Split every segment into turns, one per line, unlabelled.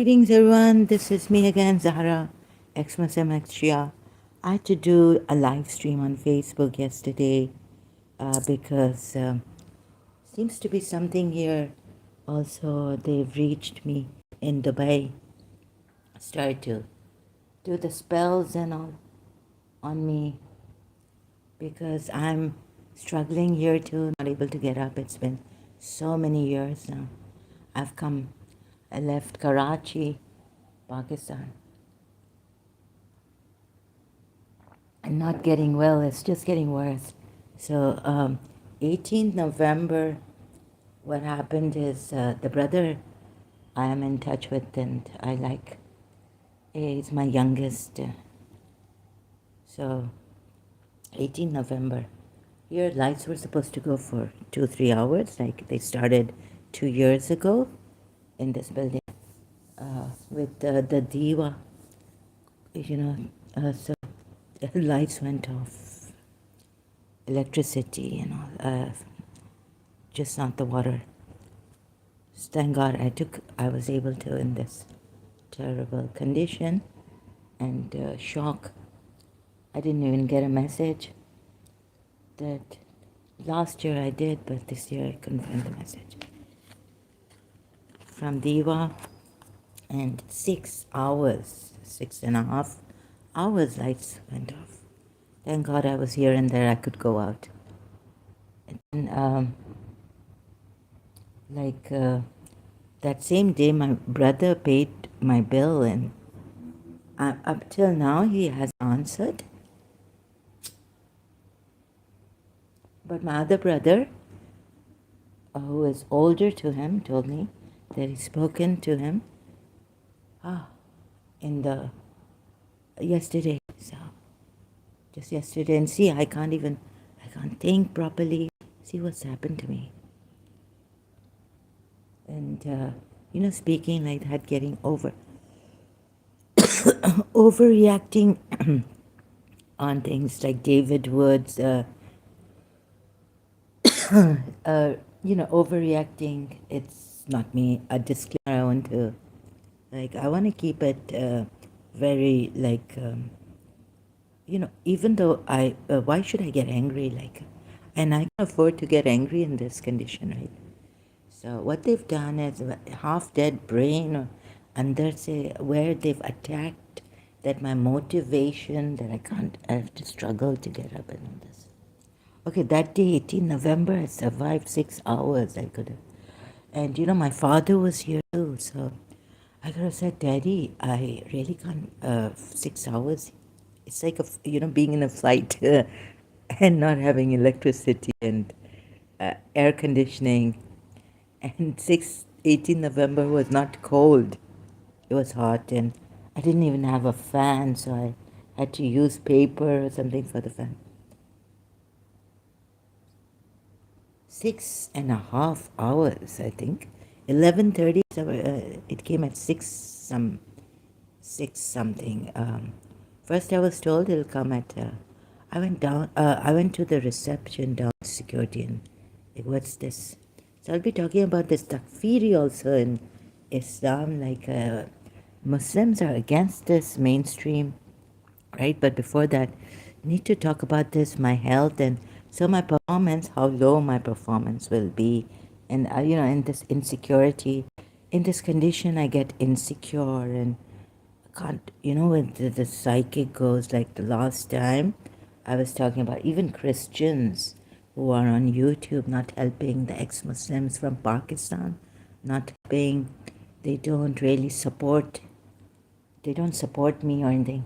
Greetings, everyone. This is me again, Zahra, Ex-Muslim, Ex-Shia. I had to do a live stream on Facebook yesterday because seems to be something here. Also, they've reached me in Dubai. Started to do the spells and all on me because I'm struggling here too, not able to get up. It's been so many years now. I left Karachi, Pakistan, and not getting well. It's just getting worse. So, 18th November, what happened is the brother I am in touch with and I like, he's my youngest. So, 18th November, here lights were supposed to go for 2-3 hours, like they started 2 years ago in this building with the diva, you know. So the lights went off, electricity and all, just not the water. Thank God I was able to in this terrible condition and shock. I didn't even get a message that last year I did, but this year I couldn't find the message from Diva. And 6 hours, 6.5 hours, lights went off. Thank God I was here and there, I could go out. And that same day, my brother paid my bill, and up till now he has answered. But my other brother, who is older to him, told me that he's spoken to him in the yesterday. So just yesterday, and see, I can't think properly. See what's happened to me. And speaking like that, getting overreacting on things like David Woods, overreacting. It's not me. A disclaimer. I want to keep it very even though why should I get angry? And I can afford to get angry in this condition, right? So what they've done is half-dead brain or under say where they've attacked that my motivation that I have to struggle to get up and all this. Okay, that day, 18 November, I survived 6 hours. I could have. And my father was here too. So I could have said, Daddy, I really can't, 6 hours. It's like, being in a flight and not having electricity and air conditioning. And 18 November was not cold. It was hot and I didn't even have a fan. So I had to use paper or something for the fan. 6.5 hours, I think. 11:30. It came at 6 something. First, I was told it'll come at. I went down. I went to the reception down to security and what's this? So I'll be talking about this Takfiri also in Islam. Muslims are against this mainstream, right? But before that, I need to talk about this, my health, and so my performance, how low my performance will be. And, in this insecurity, in this condition, I get insecure and can't, when the psychic goes, like the last time I was talking about even Christians who are on YouTube not helping the ex-Muslims from Pakistan, not helping, they don't support me or anything.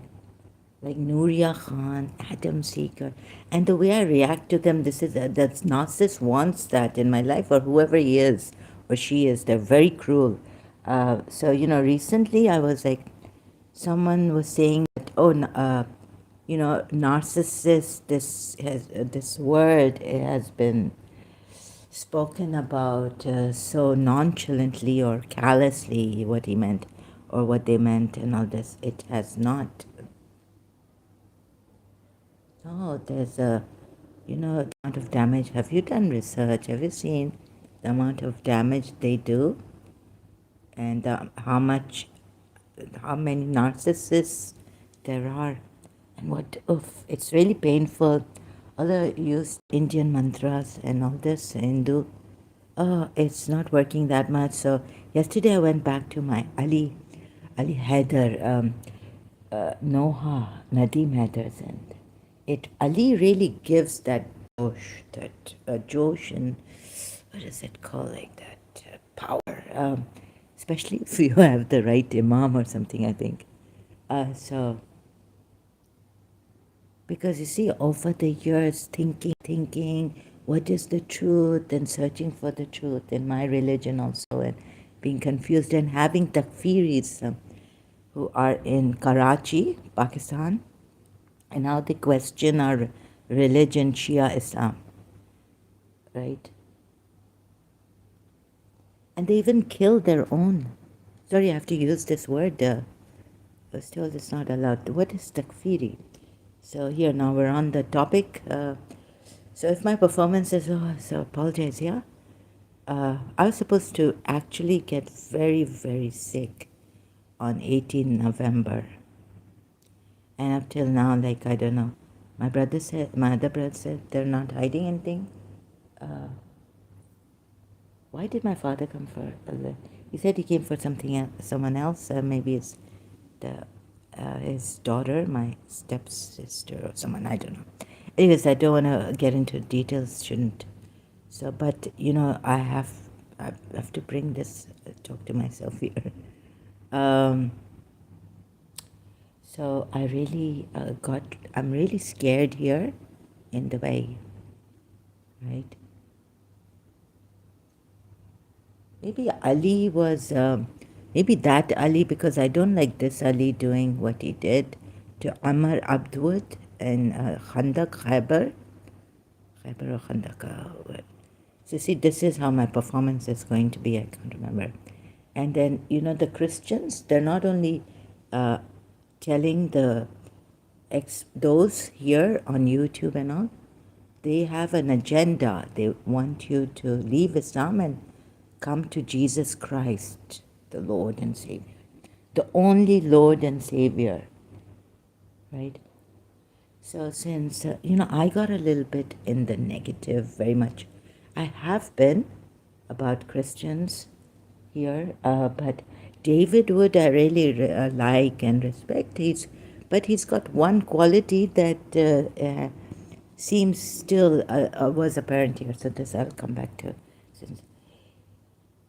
Like Nuria Khan, Adam Seeker, and the way I react to them, that's narcissist wants that in my life, or whoever he is or she is, they're very cruel. So recently I was like, someone was saying that, narcissist. This word has been spoken about so nonchalantly or callously, what he meant or what they meant and all this. It has not. Oh, there's the amount of damage. Have you done research? Have you seen the amount of damage they do? And how much how many narcissists there are, and what, oof, it's really painful. Although I use Indian mantras and all this Hindu, it's not working that much. So yesterday I went back to my Ali Haider, Noha, Nadeem Haider's, and it Ali really gives that Josh and what is it called, like that power, especially if you have the right imam or something, I think. So because you see, over the years, thinking, what is the truth, and searching for the truth in my religion also, and being confused, and having takfiris who are in Karachi, Pakistan, and how they question our religion, Shia Islam, right? And they even kill their own. Sorry, I have to use this word. Still, it's not allowed. What is takfiri? So here now we're on the topic. So if my performance is, so apologize, yeah. I was supposed to actually get very, very sick on 18 November. And up till now, like, I don't know. My other brother said they're not hiding anything. Why did my father come for? He said he came for something else, someone else. Maybe it's his daughter, my stepsister, or someone. I don't know. Anyways, I don't want to get into details. Shouldn't. So, but I have to bring this. Talk to myself here. Um, so I really I'm really scared here, in the way, right? Maybe Ali was, maybe that Ali, because I don't like this Ali doing what he did to Amar Abdwood and Khandak Khyber or Khandak. So see, this is how my performance is going to be. I can't remember. And then, the Christians, they're not only telling those here on YouTube and all, they have an agenda. They want you to leave Islam and come to Jesus Christ, the Lord and Savior. The only Lord and Savior, right? So since, I got a little bit in the negative, very much. I have been about Christians here, but David Wood I really like and respect. But he's got one quality that seems still was apparent here. So this I'll come back to. Since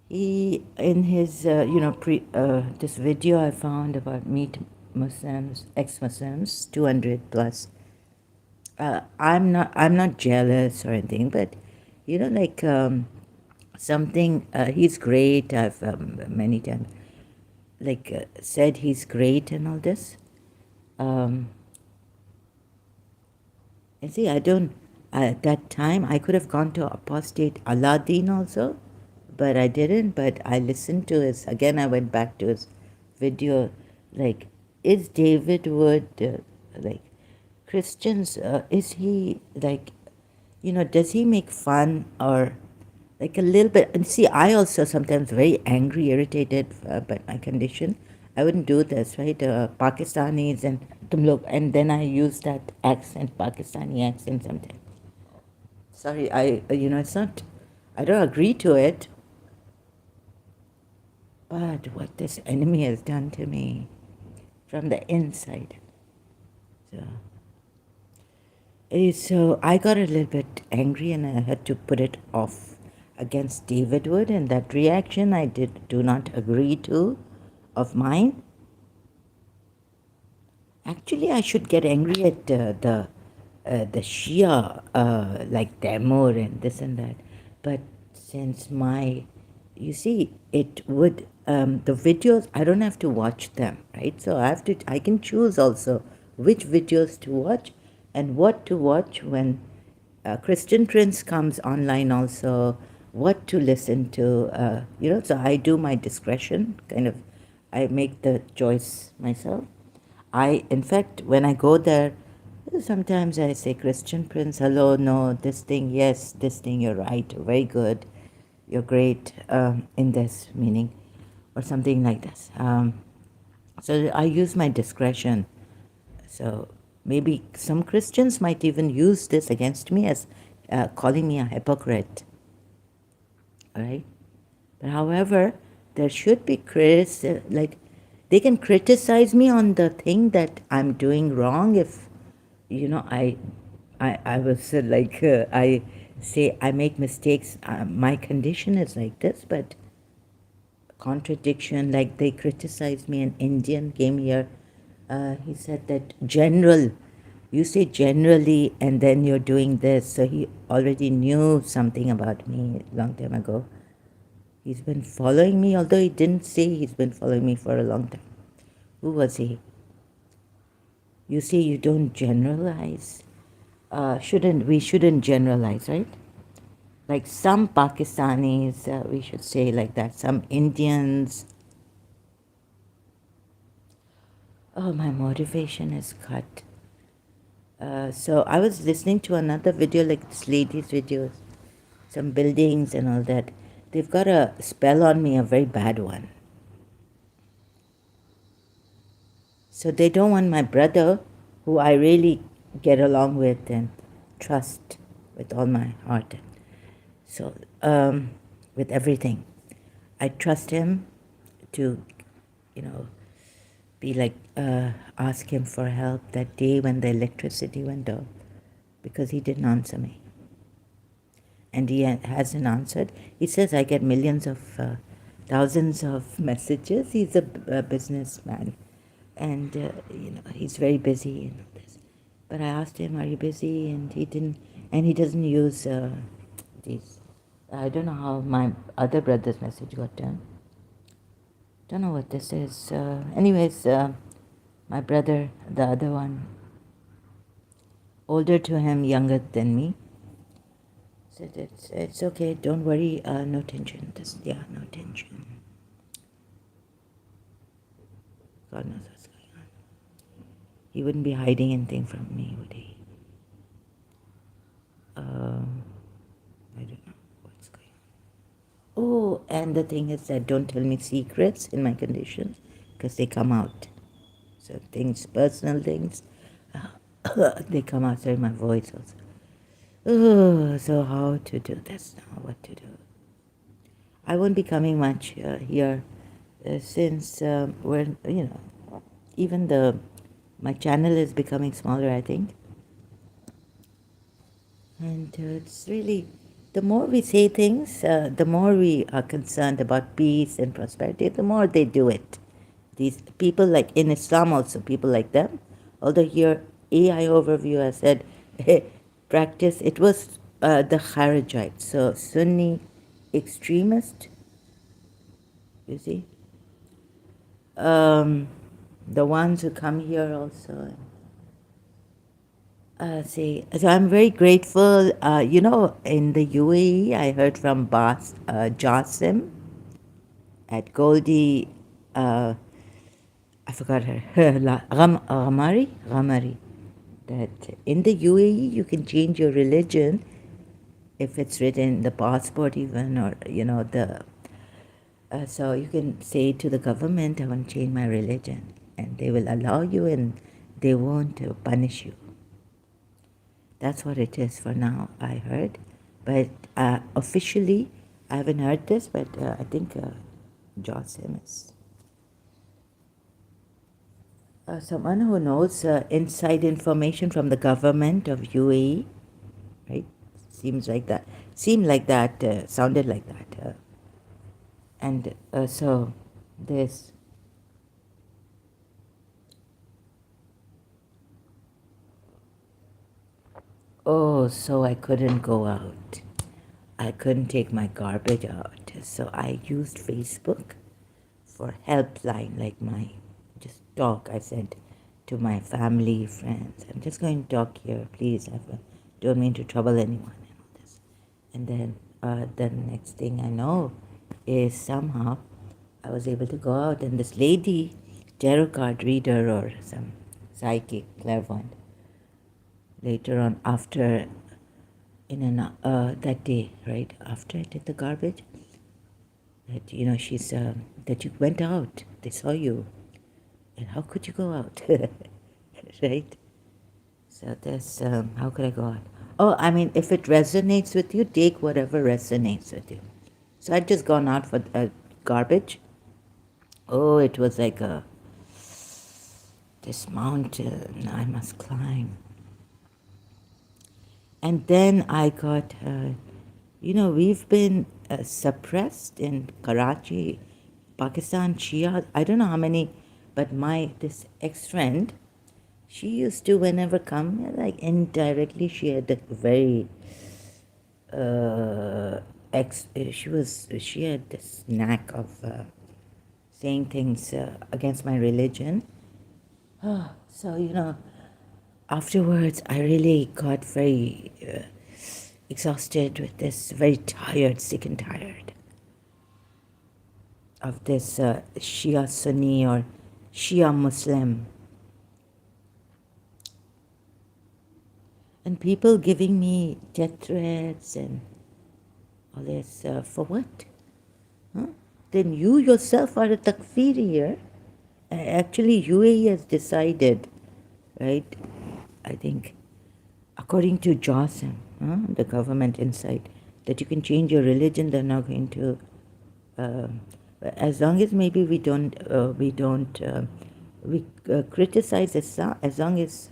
he, in his, this video I found about meet Muslims, ex-Muslims, 200 plus. I'm not jealous or anything, but like something. He's great. I've many times said he's great and all this. And see, I don't. At that time, I could have gone to apostate Aladdin also, but I didn't. But I listened to his. Again, I went back to his video. Like, is David Wood like Christians? Is he like, does he make fun or like a little bit? And see, I also sometimes very angry, irritated by my condition. I wouldn't do this, right? Pakistanis and tum log, and then I use that accent, Pakistani accent sometimes. Sorry, it's not. I don't agree to it, but what this enemy has done to me from the inside. So I got a little bit angry and I had to put it off against David Wood, and that reaction I do not agree to of mine. Actually, I should get angry at the Shia, like Tamur and this and that. But since you see, it would, the videos, I don't have to watch them, right? So I can choose also which videos to watch and what to watch when Christian Prince comes online also, what to listen to, so I do my discretion, kind of, I make the choice myself. In fact, when I go there, sometimes I say, Christian Prince, hello, no, this thing, yes, this thing, you're right, very good, you're great in this meaning, or something like this. So I use my discretion. So maybe some Christians might even use this against me as calling me a hypocrite, right? But however, there should be like they can criticize me on the thing that I'm doing wrong if I was I say I make mistakes. My condition is like this, but contradiction. Like they criticized me. An Indian came here. He said that you say generally, and then you're doing this. So he already knew something about me a long time ago. He's been following me, although he didn't say he's been following me for a long time. Who was he? You say you don't generalize. We shouldn't generalize, right? Like some Pakistanis, we should say like that. Some Indians. Oh, my motivation is cut. So I was listening to another video, like this lady's videos, some buildings and all that. They've got a spell on me, a very bad one. So they don't want my brother, who I really get along with and trust with all my heart. So, with everything, I trust him to, you know, be like, ask him for help that day when the electricity went off because he didn't answer me. And he hasn't answered. He says I get thousands of messages. He's a businessman, and he's very busy and all this. But I asked him, "Are you busy?" And he didn't. And he doesn't use these. I don't know how my other brother's message got done. Don't know what this is. Anyways, my brother, the other one, older to him, younger than me, said it's okay. Don't worry. No tension. No tension. God knows what's going on. He wouldn't be hiding anything from me, would he? I don't know what's going on. Oh, and the thing is that don't tell me secrets in my conditions because they come out. So things, personal things, they come out. Sorry, my voice also. Oh, so how to do this now? What to do? I won't be coming much here since we're, even my channel is becoming smaller, I think. And it's really, the more we say things, the more we are concerned about peace and prosperity, the more they do it. These people, like in Islam also, people like them. Although here, AI overview has said, practice, it was the Kharijites, so Sunni extremist, you see. The ones who come here also. So I'm very grateful. In the UAE, I heard from Jasim at Goldie. I forgot her. Ghamari. That in the UAE you can change your religion if it's written in the passport, even, or the. So you can say to the government, "I want to change my religion," and they will allow you, and they won't punish you. That's what it is for now, I heard. But officially, I haven't heard this, but I think Josim is someone who knows inside information from the government of UAE, right? Seemed like that, sounded like that. And so this. Oh, so I couldn't go out. I couldn't take my garbage out. So I used Facebook for helpline, like my just talk. I said to my family, friends, I'm just going to talk here, please. Don't mean to trouble anyone and all this. And then the next thing I know is somehow I was able to go out, and this lady, tarot card reader or some psychic clairvoyant, later on after that day, right after I did the garbage, that she's that you went out, they saw you, And how could you go out? Right? So this, how could I go out? Oh, I mean, if it resonates with you, take whatever resonates with you. So I'd just gone out for garbage. Oh, it was like this mountain I must climb. And then I got, we've been suppressed in Karachi, Pakistan, Shia. I don't know how many, but this ex-friend, she used to whenever come, like indirectly, she had a very she had this knack of saying things against my religion. So afterwards, I really got very exhausted with this, very tired, sick and tired of this Shia Sunni or Shia Muslim. And people giving me death threats and all this, for what? Huh? Then you yourself are a Takfiri here. Actually, UAE has decided, right? I think, according to JOSM, the government inside, that you can change your religion. They're not going to, as long as maybe we criticize Islam, as long as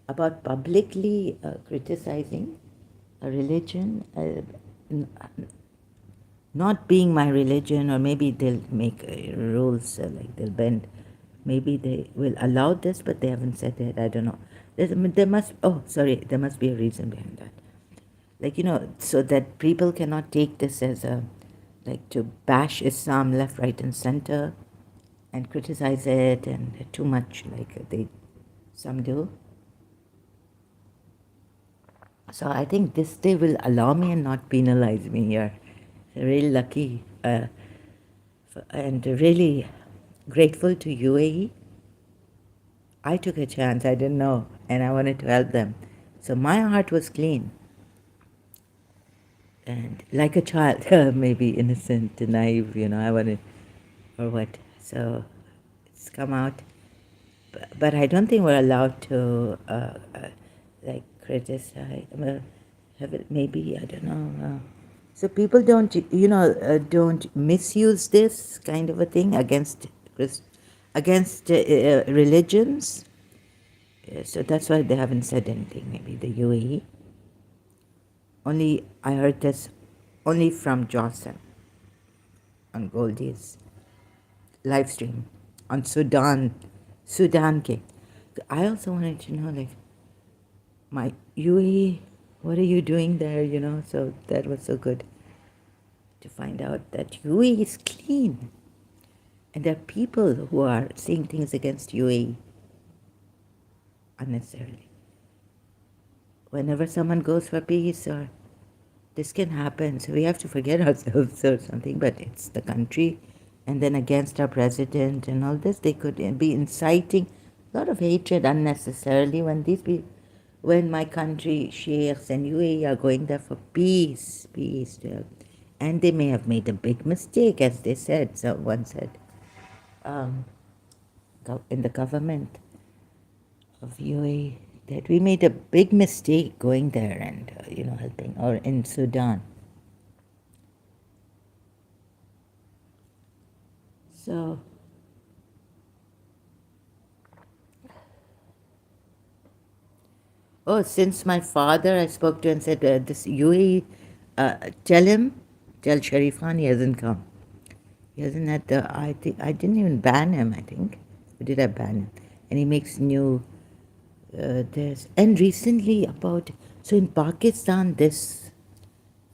about publicly criticizing a religion, not being my religion, or maybe they'll make rules like they'll bend. Maybe they will allow this, but they haven't said it. I don't know. There must. Oh, sorry. There must be a reason behind that. Like so that people cannot take this as a like to bash Islam left, right, and center, and criticize it and too much like some do. So I think this day will allow me and not penalize me here. Really lucky and really grateful to UAE. I took a chance, I didn't know, and I wanted to help them. So my heart was clean. And like a child, maybe innocent, naive, I wanted, or what. So it's come out. But I don't think we're allowed to, like, criticize. Have it, maybe, I don't know. So people don't misuse this kind of a thing against religions. So that's why they haven't said anything. Maybe the UAE. Only I heard this only from Johnson on Goldie's live stream on Sudan ke. I also wanted to know, like, my UAE, what are you doing there? So that was so good to find out that UAE is clean. And there are people who are saying things against UAE unnecessarily. Whenever someone goes for peace, or this can happen, so we have to forget ourselves or something, but it's the country. And then against our president and all this, they could be inciting a lot of hatred unnecessarily when my country, sheikhs and UAE are going there for peace. And they may have made a big mistake, as they said, someone said, in the government of UAE, that we made a big mistake going there and, helping, or in Sudan. So, since my father, I spoke to and said, this UAE, tell Sharif Khan he hasn't come. He hasn't had I didn't even ban him, I think. Or did I ban him? And he makes new, and recently so in Pakistan,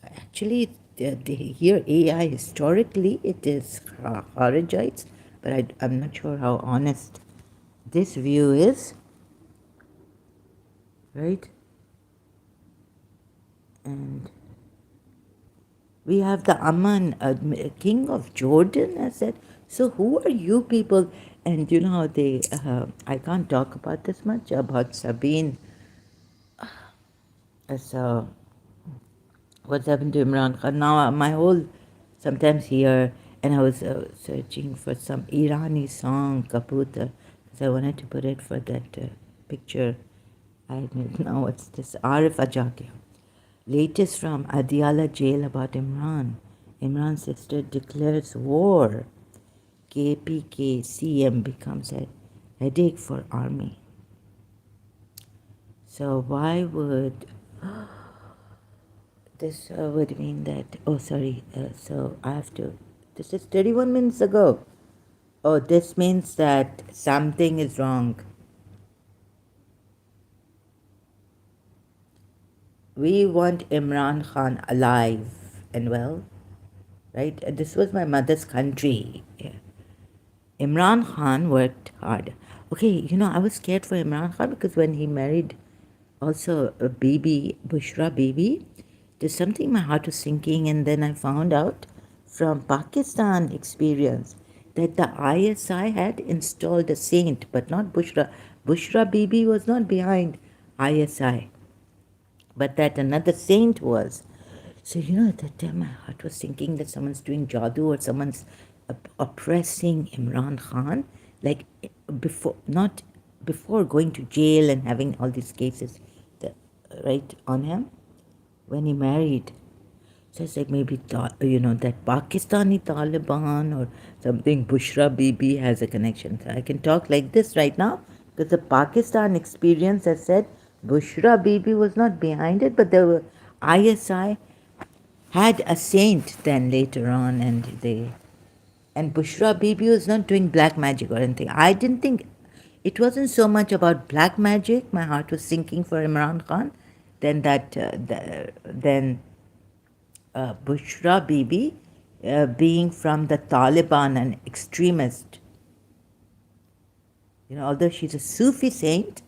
actually, here AI, historically, it is Kharijites, but I'm not sure how honest this view is, right? And we have the Amman, king of Jordan, has said, so who are you people? And I can't talk about this much, about Sabine. So, what's happened to Imran Khan? Now, sometimes here, and I was searching for some Irani song, Kaputar. So I wanted to put it for that picture. I admit now what's this? Arif Ajaki. Latest from Adiala jail about Imran. Imran's sister declares war. KPK CM becomes a headache for army. So why would this would mean that? Oh, sorry. So I have to. This is 31 minutes ago. Oh, this means that something is wrong. We want Imran Khan alive and well, right? This was my mother's country. Yeah. Imran Khan worked hard. Okay, I was scared for Imran Khan because when he married also a baby, Bushra baby, there's something my heart was sinking, and then I found out from Pakistan experience that the ISI had installed a saint, but not Bushra. Bushra baby was not behind ISI, but that another saint was. So, at that time my heart was thinking that someone's doing jadoo or someone's oppressing Imran Khan, like not before going to jail and having all these cases right on him when he married. So it's like maybe, that Pakistani Taliban or something, Bushra Bibi has a connection. So I can talk like this right now because the Pakistan experience has said Bushra Bibi was not behind it, but the ISI had a saint then later on, and Bushra Bibi was not doing black magic or anything. I didn't think it wasn't so much about black magic. My heart was sinking for Imran Khan. Then Bushra Bibi being from the Taliban, an extremist. Although she's a Sufi saint,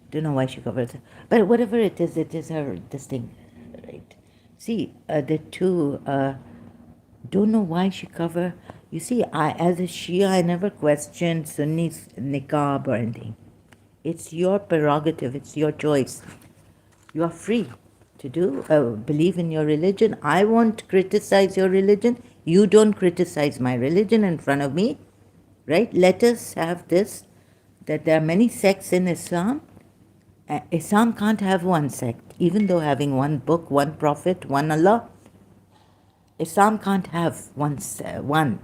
don't know why she covers it. But whatever it is her this thing, right? See, the two don't know why she cover. You see, as a Shia, I never questioned Sunni's niqab or anything. It's your prerogative. It's your choice. You are free to believe in your religion. I won't criticize your religion. You don't criticize my religion in front of me, right? Let us have this, that there are many sects in Islam. Islam can't have one sect, even though having one book, one prophet, one Allah. Islam can't have one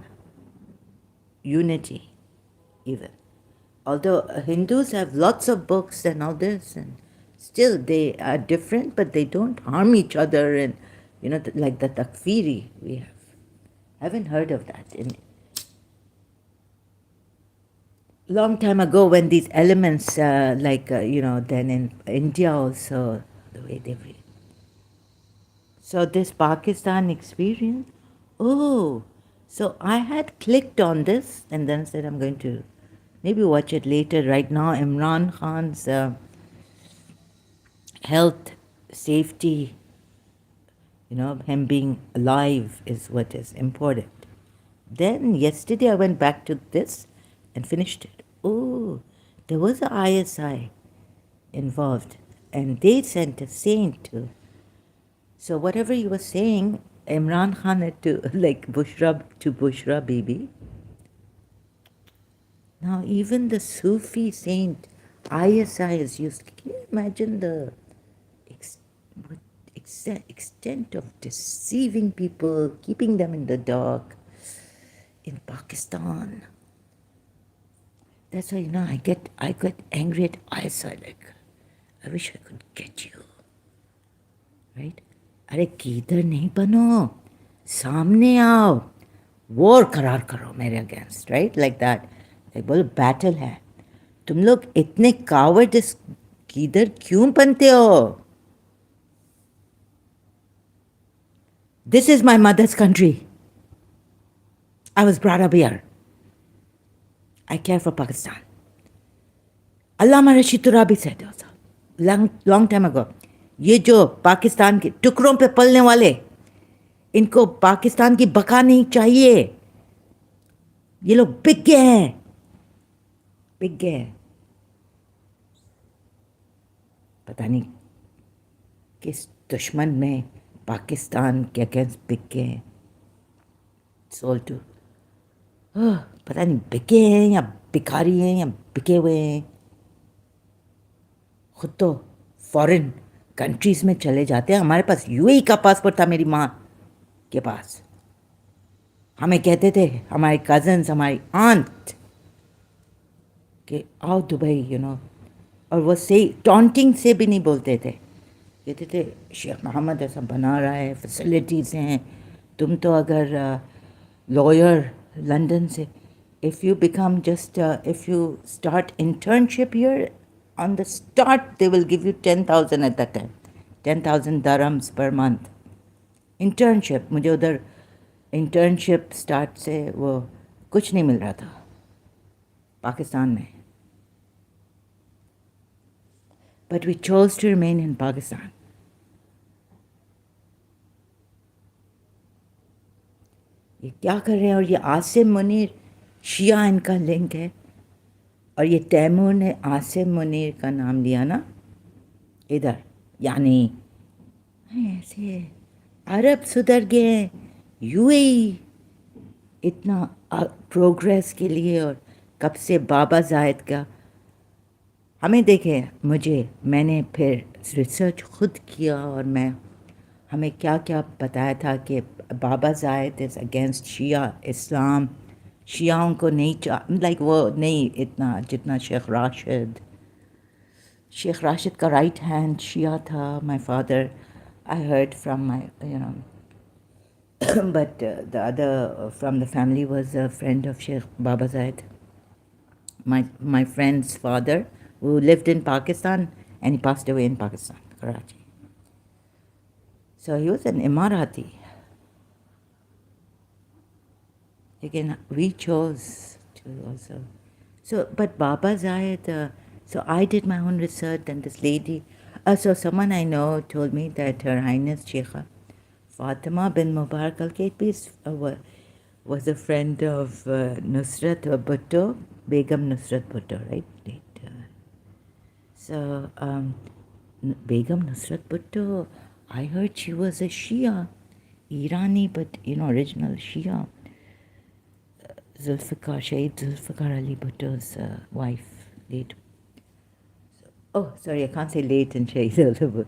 unity, even. Although Hindus have lots of books and all this, and still they are different, but they don't harm each other, and like the Takfiri we have. I haven't heard of that in long time ago when these elements, then in India also, the way they read. So this Pakistan experience, oh, so I had clicked on this and then said I'm going to maybe watch it later. Right now, Imran Khan's health, safety, him being alive is what is important. Then yesterday I went back to this and finished it. Oh, there was a ISI involved and they sent a saint to. So whatever you were saying, Imran Khan had to, like Bushra Bibi. Now even the Sufi saint ISI is used. Can you imagine the extent of deceiving people, keeping them in the dark in Pakistan? That's why I get angry at ISI. Like, I wish I could get you, right? अरे किधर नहीं बनो, सामने आओ, war करार करो मेरे against, right? Like that. Like बोलो बैटल है, तुम लोग इतने कावर्ड किधर क्यों बनते हो? This is my mother's country. I was brought up here. I care for Pakistan. Allama Rashid Turabi said also, long time ago, ये जो पाकिस्तान के टुकड़ों पे पलने वाले, इनको पाकिस्तान की बका नहीं चाहिए. ये लोग बिक गए हैं, बिक गए हैं. पता नहीं किस दुश्मन में पाकिस्तान के अगेंस्ट बिक गए हैं. सोल टू, पता नहीं बिके हैं या भिखारी हैं या बिके हुए हैं, खुद तो फॉरेन कंट्रीज़ में चले जाते हैं। हमारे पास यूएई का पासपोर्ट था मेरी माँ के पास। हमें कहते थे हमारे कज़न्स, हमारी आंट कि आओ दुबई, और वो सही टॉन्टिंग से भी नहीं बोलते थे। कहते थे शेख मोहम्मद ऐसा बना रहा है, फैसिलिटीज़ हैं, तुम तो अगर लॉयर लंदन से, if you become just if you start internship here, on the start they will give you 10,000 at that time, 10,000 dirhams per month internship। मुझे उधर internship start से वो कुछ नहीं मिल रहा था पाकिस्तान में, but we chose to remain in Pakistan। ये क्या कर रहे हैं? और ये आसिम मुनीर शिया इनका लिंक है, और ये तैमूर ने आसिम मुनीर का नाम लिया ना इधर, यानी ऐसे अरब सुधर गए हैं, यूएई इतना प्रोग्रेस के लिए, और कब से बाबा जायद का हमें देखे मैंने फिर रिसर्च खुद किया, और हमें क्या क्या बताया था कि बाबा जायद इज़ अगेंस्ट शिया इस्लाम, शियाओं को नहीं लाइक वो नहीं इतना जितना शेख राशिद का राइट हैंड शिया था। My father, I heard from my but the other from the family was a friend of Sheikh Baba Zaid, my friend's father, who lived in Pakistan, and he passed away in Pakistan, Karachi. So he was an Emirati. Again, we chose to also. So, but Baba Zayed, so I did my own research, and this lady, so someone I know told me that Her Highness Sheikha Fatima bin Mubarak al-Kaitbi was a friend of Nusrat Bhutto, Begum Nusrat Bhutto, right? So, Begum Nusrat Bhutto, I heard she was a Shia, Irani, but original Shia. Shahid Zulfikar Ali Bhutto's wife, late. Oh, sorry, I can't say late and Shahid.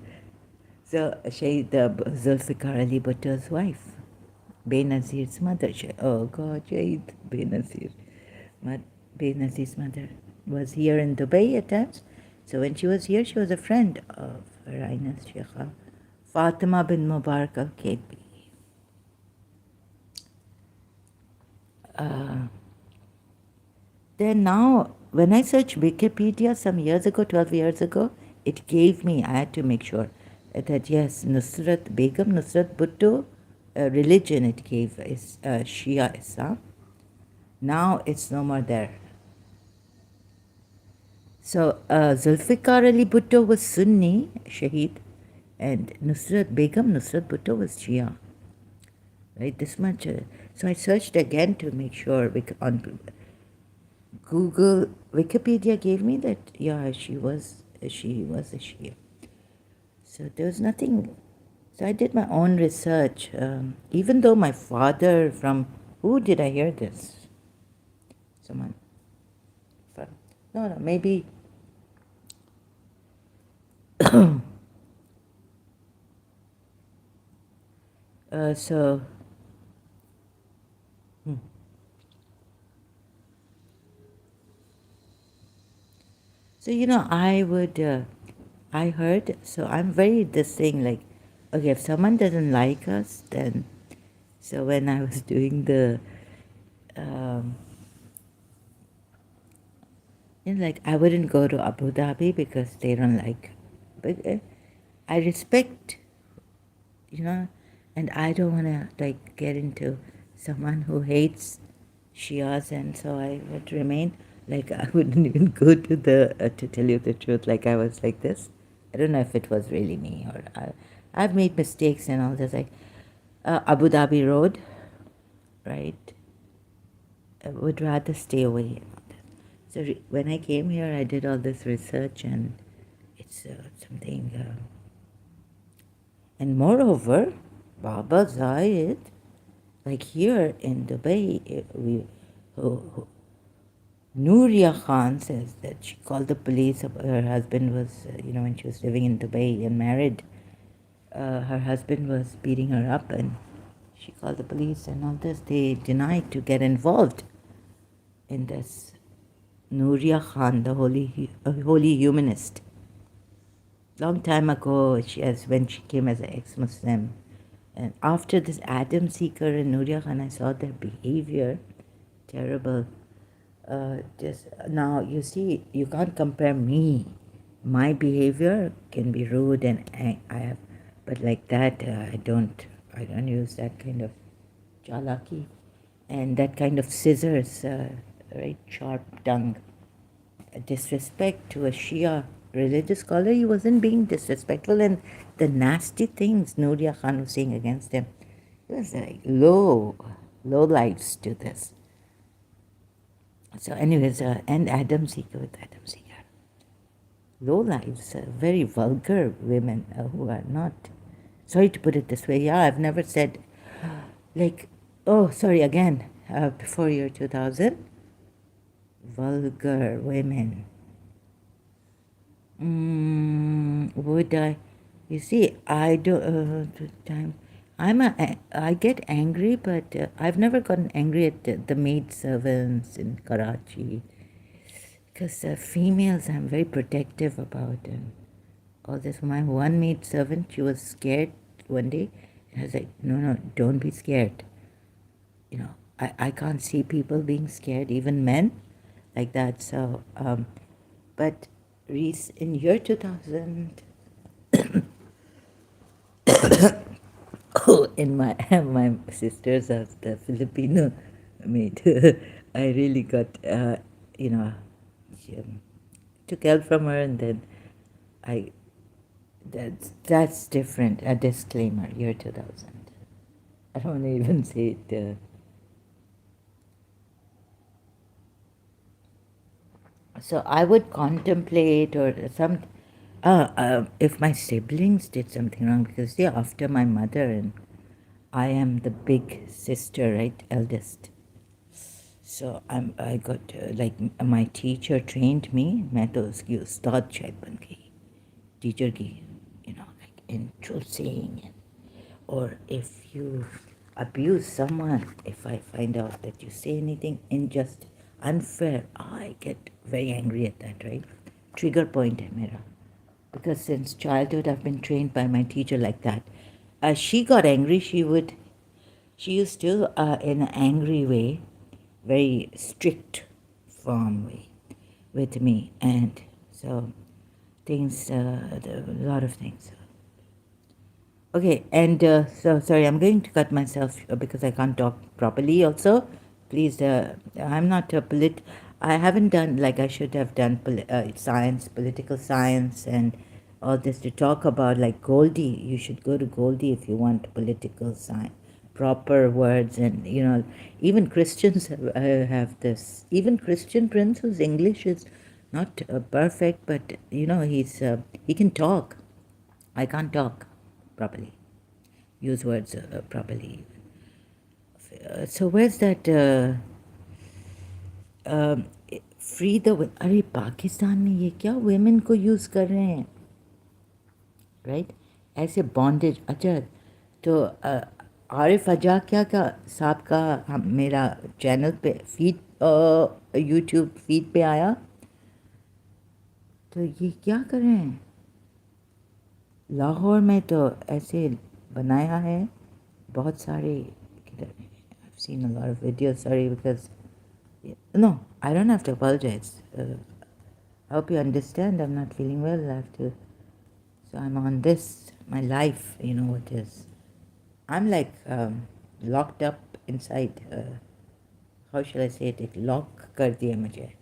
So, Shahid Zulfikar Ali Bhutto's wife, Benazir's mother. Oh God, Shahid Benazir. Benazir's mother was here in Dubai at times. So when she was here, she was a friend of Her Highness Sheikha Fatima bin Mubarak al-Kaitbi. Then now, when I searched Wikipedia some years ago, 12 years ago, it gave me, I had to make sure that yes, Begum Nusrat Bhutto religion it gave is Shia Islam. Now it's no more there. So Zulfikar Ali Bhutto was Sunni, Shaheed, and Begum Nusrat Bhutto was Shia. Right, this much. So I searched again to make sure on Google. Wikipedia gave me that she was a Shia. So there was nothing. So I did my own research. Even though my father who did I hear this? Someone. No, maybe. So. So, I heard, so I'm very this thing like, okay, if someone doesn't like us, then, so when I was doing the, like I wouldn't go to Abu Dhabi because they don't like, but I respect, and I don't want to like get into someone who hates Shias, and so I would remain. Like I wouldn't even go to to tell you the truth, like I was like this. I don't know if it was really me or I've made mistakes and all this. Like Abu Dhabi Road, right? I would rather stay away. So when I came here, I did all this research, and it's something. And moreover, Baba Zayed, like here in Dubai, Nuria Khan says that she called the police. Her husband was, when she was living in Dubai and married, her husband was beating her up, and she called the police and all this. They denied to get involved in this. Nuria Khan, the holy humanist. Long time ago, when she came as an ex-Muslim, and after this Adam Seeker and Nuria Khan, I saw their behavior, terrible. Just now, you see, you can't compare me. My behavior can be rude, and I have, but like that, I don't use that kind of chalaki, and that kind of scissors, right, sharp tongue. Disrespect to a Shia religious scholar. He wasn't being disrespectful, and the nasty things Nuria Khan was saying against him, it was like low lives to this. So, anyways, and Adam Seeker with Adam Seeker. Low lives, very vulgar women who are not. Sorry to put it this way. Yeah, I've never said, like, oh, sorry, again, before year 2000, vulgar women. Would I? You see, I don't. Time. I get angry, but I've never gotten angry at the maid servants in Karachi, because females I'm very protective about, and all this. My one maid servant, she was scared one day, and I was like, no, don't be scared. I can't see people being scared, even men, like that. So, but in year 2000, in my sisters of the Filipino maid, I really got, you know, took help from her, and then I, that's different. A disclaimer, year 2000. I don't want to even say it. So I would contemplate, or if my siblings did something wrong, because they're after my mother, and I am the big sister, right, eldest. So I got like my teacher trained me. मैं तो उसकी उस्ताद शायद बन गई, teacher की, like introducing. Or if you abuse someone, if I find out that you say anything unjust, unfair, I get very angry at that, right? Trigger point hai mera. Because since childhood I've been trained by my teacher like that. She got angry, she used to, in an angry way, very strict, firm way with me. And so things, a lot of things. Okay, and so sorry, I'm going to cut myself because I can't talk properly also. Please, I'm not a I haven't done like I should have done science, political science, and all this to talk about, like Goldie. You should go to Goldie if you want political science, proper words, and even Christians have this. Even Christian Prince, whose English is not perfect, but he can talk. I can't talk properly, use words properly. So where's that free the अरे पाकिस्तान में ये क्या women को use कर रहे हैं, right? ऐसे bondage. अच्छा, तो आरिफ अजा क्या का साहब का मेरा चैनल पे फीड यूट्यूब फीड पे आया, तो ये क्या कर रहे हैं लाहौर में, तो ऐसे बनाया है बहुत सारे. I've seen a lot of videos. Sorry, because no, I don't have to apologize. I hope you understand. I'm not feeling well. I have to. So I'm on this. My life, what is. I'm like locked up inside. How shall I say it? Lock kar diya mujhe.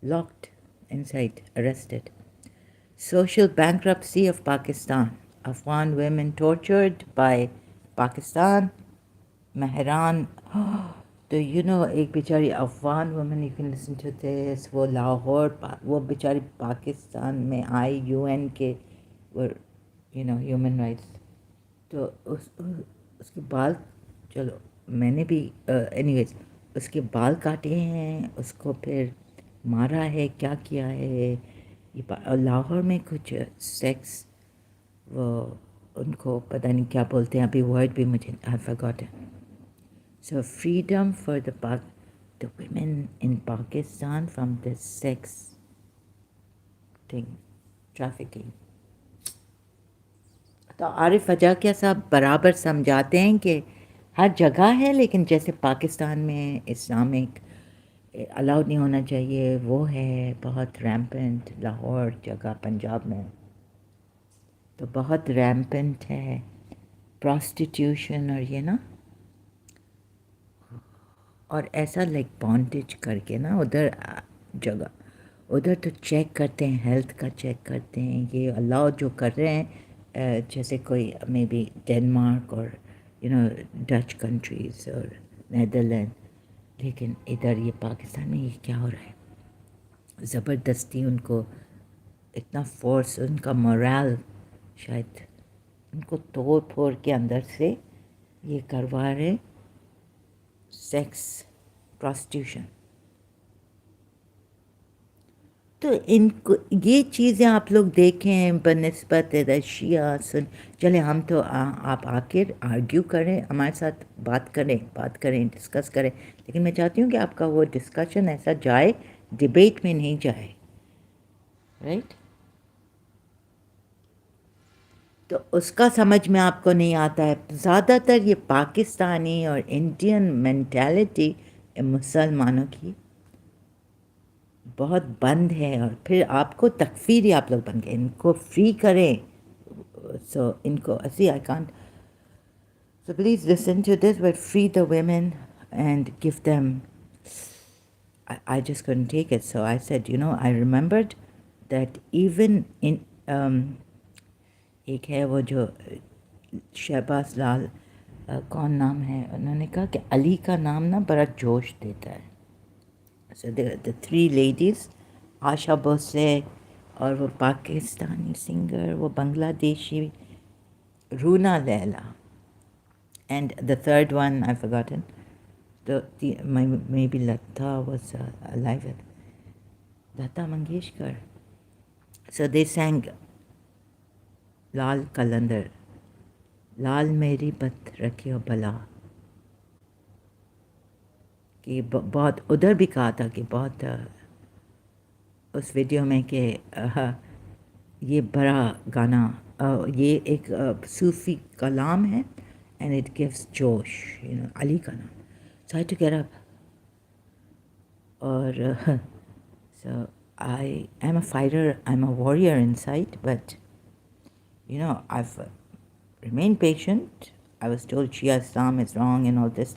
Locked inside, arrested. Social bankruptcy of Pakistan. Afghan women tortured by Pakistan. Mehran. तो एक बेचारी Afghan woman, you can listen to this, वो लाहौर वो बेचारी पाकिस्तान में आई UN के वो human rights, तो उसके बाद चलो मैंने भी एनीवेज उसके बाल काटे हैं, उसको फिर मारा है, क्या किया है ये। लाहौर में कुछ सेक्स, वो उनको पता नहीं क्या बोलते हैं, अभी वर्ड भी मुझे आई forgotten. So freedom for the women in Pakistan from this sex thing, trafficking। तो आरिफ वजाकिया साहब बराबर समझाते हैं कि हर जगह है, लेकिन जैसे पाकिस्तान में इस्लामिक अलाउड नहीं होना चाहिए, वो है बहुत रैम्पेंट। लाहौर जगह पंजाब में तो बहुत रैम्पेंट है प्रॉस्टिट्यूशन और ये ना, और ऐसा लाइक बॉन्डेज करके ना उधर जगह, उधर तो चेक करते हैं, हेल्थ का चेक करते हैं, ये अलाउ जो कर रहे हैं जैसे कोई मे बी डेनमार्क और डच कंट्रीज़ और नेदरलैंड। लेकिन इधर ये पाकिस्तान में ये क्या हो रहा है, ज़बरदस्ती उनको इतना फोर्स, उनका मोरल शायद उनको तोड़ फोड़ के अंदर से ये करवा रहे सेक्स प्रॉस्टिट्यूशन। तो इनको ये चीज़ें आप लोग देखें बनिस्बत रशिया सुन, चले हम तो आप आकर आर्ग्यू करें हमारे साथ, बात करें डिस्कस करें, लेकिन मैं चाहती हूँ कि आपका वो डिस्कशन ऐसा जाए, डिबेट में नहीं जाए, राइट। तो उसका समझ में आपको नहीं आता है। ज़्यादातर ये पाकिस्तानी और इंडियन मेंटालिटी मुसलमानों की बहुत बंद है, और फिर आपको तकफीरी आप लोग बन गए, इनको फ्री करें। सो इनको ऐसी I can't, so please listen to this, but free the women and give them, I just couldn't take it. So I said, I remembered that even in एक है वो जो शहबाज लाल, कौन नाम है, उन्होंने कहा कि अली का नाम ना बड़ा जोश देता है। So the three ladies, Asha Bhosle और वो पाकिस्तानी सिंगर, वो बांग्लादेशी रूना Laila, and the third one I've forgotten. Maybe Lata was alive. Lata Mangeshkar. So they sang लाल कलंदर, लाल मेरी बत रखियो भला, कि बहुत उधर भी कहा था कि बहुत उस वीडियो में कि ये बड़ा गाना, ये एक सूफी कलाम है, एंड इट गिव्स जोश, अली का नाम। सो आई टू गेट अप, और so I am a fighter, I'm a warrior inside, but I've remained patient. I was told Shia Islam is wrong and all this,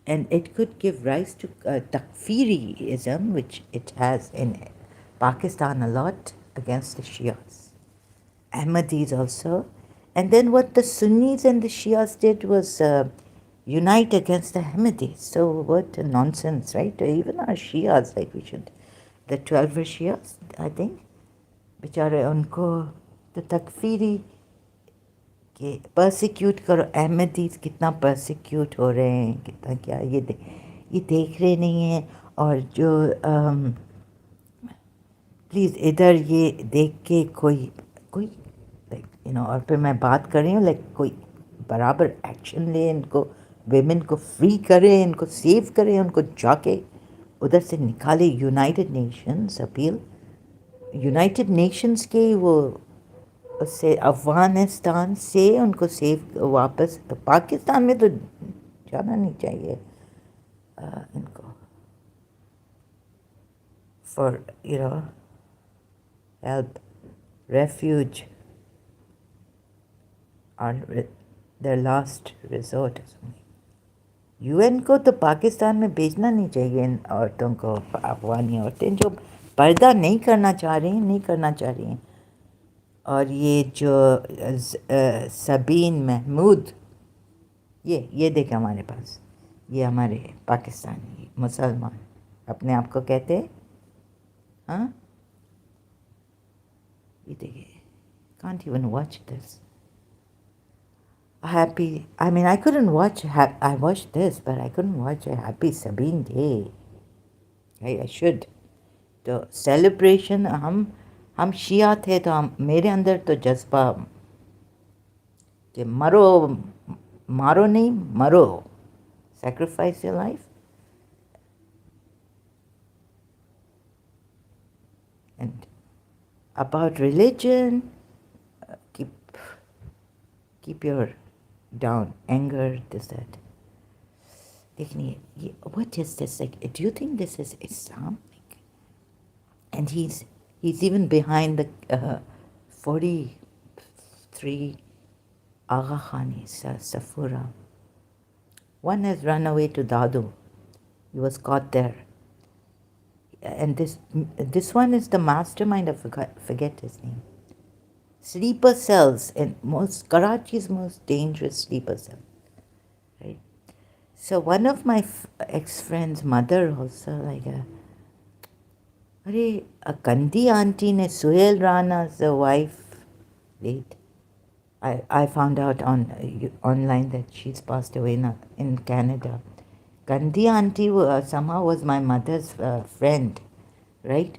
and it could give rise to Takfiri-ism, which it has in Pakistan a lot against the Shias. Ahmadis also. And then what the Sunnis and the Shias did was unite against the Ahmadis. So what a nonsense, right? Even our Shias, like we should, the 12 were Shias, I think, बेचारे उनको तो तकफीरी के persecute करो, अहमदीस कितना persecute हो रहे हैं, कितना क्या ये देख रहे नहीं हैं। और जो प्लीज़ इधर ये देख के कोई लाइक और फिर मैं बात कर रही हूँ, लाइक कोई बराबर एक्शन ले, इनको वेमेन को फ्री करें, इनको सेव करें, उनको जाके उधर से निकाले। United Nations appeal, United Nations के वो उससे अफ़गानिस्तान से उनको सेव वापस, पाकिस्तान में तो जाना नहीं चाहिए इनको, फॉर हेल्प, रेफ्यूज और their last resort। यूएन को तो पाकिस्तान में भेजना नहीं चाहिए इन औरतों को, अफगानी औरतें जो पर्दा नहीं करना चाह रही हैं। और ये जो सबीन महमूद, ये देखे हमारे पास, ये हमारे पाकिस्तानी मुसलमान अपने आप को कहते हैं, हाँ ये देखिए, can't even watch this। happy. I mean, I couldn't watch, I watched this, but I couldn't watch a Happy Sabine Day. I should. तो सेलिब्रेशन हम शिया थे तो हम मेरे अंदर तो जज्बा कि मरो मारो नहीं मरो sacrifice your life and about religion keep your down anger this that लेकिन what is this like do you think this is Islam and he's even behind the 43 Agha Khanis Safura. One has run away to Dadu. He was caught there. And this one is the mastermind. I forget his name. Sleeper cells in Karachi's most dangerous sleeper cell. Right. So one of my ex-friend's mother also like a Gandhi auntie ne Suhail Rana's wife late. I found out online that she's passed away in Canada. Gandhi auntie somehow was my mother's friend, right?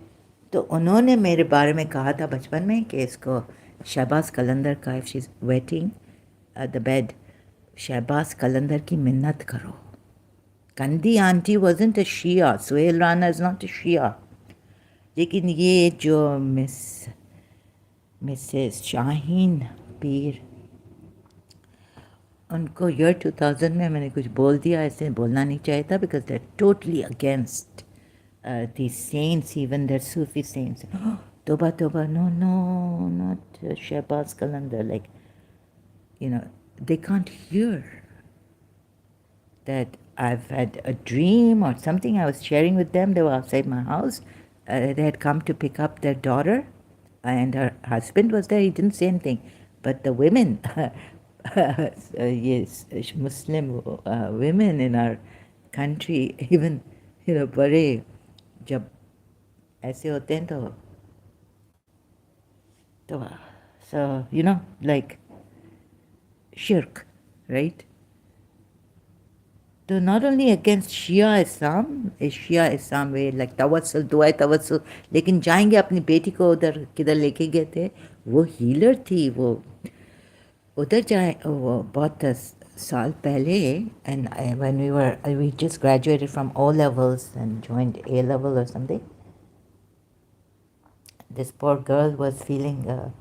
तो उन्होंने मेरे बारे में कहा था बचपन में कि इसको शहबाज कलंदर का if she's wetting the bed, Shahbaz कलंदर की मिन्नत करो. Gandhi auntie wasn't a Shia. Suhail Rana is not a Shia. लेकिन ये जो मिसेस शाहीन पीर उनको ईयर 2000 में मैंने कुछ बोल दिया ऐसे बोलना नहीं चाहिए था because they're totally against these saints even their Sufi saints toba toba no not Shehbaz Qalandar like they can't hear that I've had a dream or something. I was sharing with them. They were outside my house. They had come to pick up their daughter and her husband was there. He didn't say anything. But the women, yes, Muslim women in our country, even, बड़े जब ऐसे होते हैं तो so, like shirk, right? So not only against Shia Islam way like tawassul दुआ तवस्सुल लेकिन जाएंगे अपनी बेटी को उधर किधर लेके गए थे वो हीलर थी वो उधर जाए वो बहुत साल पहले and when we just graduated from O levels and joined A level or something this poor girl was feeling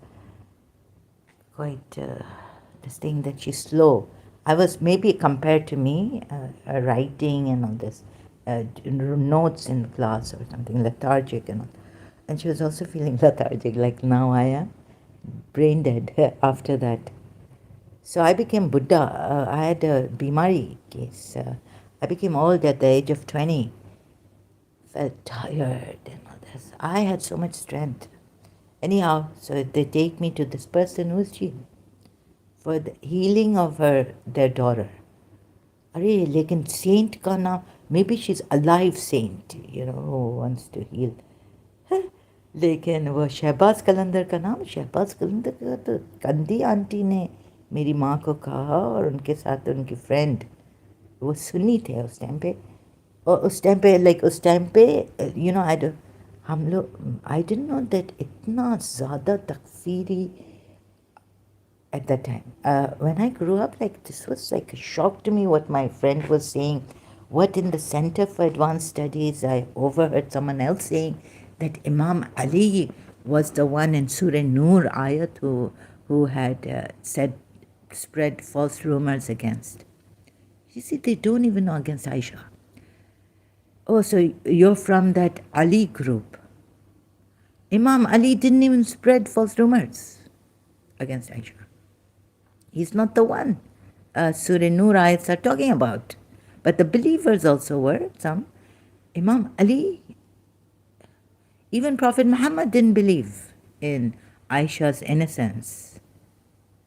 quite this thing that she's slow. I was maybe compared to me, writing and all this, notes in class or something, lethargic and all. And she was also feeling lethargic, like now I am, brain dead after that. So I became Buddha. I had a Bimari case. I became old at the age of 20. Felt tired and all this. I had so much strength. Anyhow, so they take me to this person. Who's she? For the healing of their daughter. अरे लेकिन saint का नाम maybe she's alive saint who wants to heal लेकिन वो शहबाज कलंदर का नाम शहबाज कलंदर का तो गंदी आंटी ने मेरी माँ को कहा और उनके साथ उनकी फ्रेंड वो सुन्नी थे उस टाइम पे और उस टाइम पे हम लोग I didn't know that इतना ज़्यादा तकफीरी at that time. When I grew up, this was like a shock to me what my friend was saying. What in the Center for Advanced Studies, I overheard someone else saying that Imam Ali was the one in Surah Nur ayat who had spread false rumors against. You see, they don't even know against Aisha. Oh, so you're from that Ali group. Imam Ali didn't even spread false rumors against Aisha. He's not the one Surah Nur ayats are talking about. But the believers also were, some. Imam Ali, even Prophet Muhammad didn't believe in Aisha's innocence.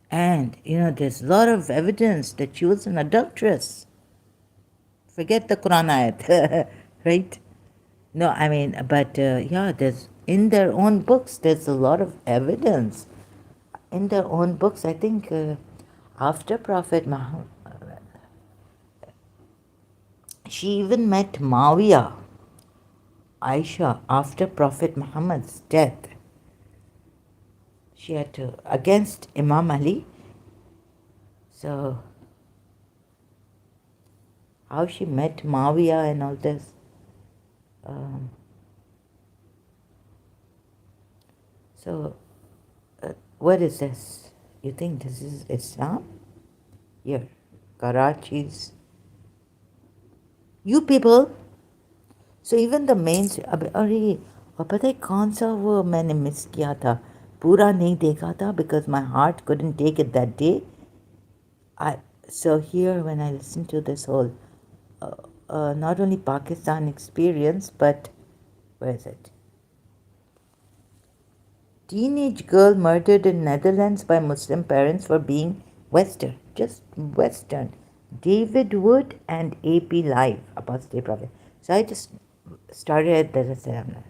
And, there's a lot of evidence that she was an adulteress. Forget the Quran ayat, right? No, I mean, but there's, in their own books, there's a lot of evidence. In their own books, I think... After Prophet Muhammad, she even met Mawiya, Aisha, after Prophet Muhammad's death. She had to, against Imam Ali. So, how she met Mawiya and all this. Um, so, what is this? You think this is Islam? Here, Karachi's. You people. So even the main. अरे और पता है कौन सा वो मैंने miss किया था, पूरा नहीं देखा था because my heart couldn't take it that day. So here when I listen to this whole not only Pakistan experience, but where is it? Teenage girl murdered in Netherlands by Muslim parents for being Western, just Western. David Wood and AP Live, Apostate Prophet. So I just started that.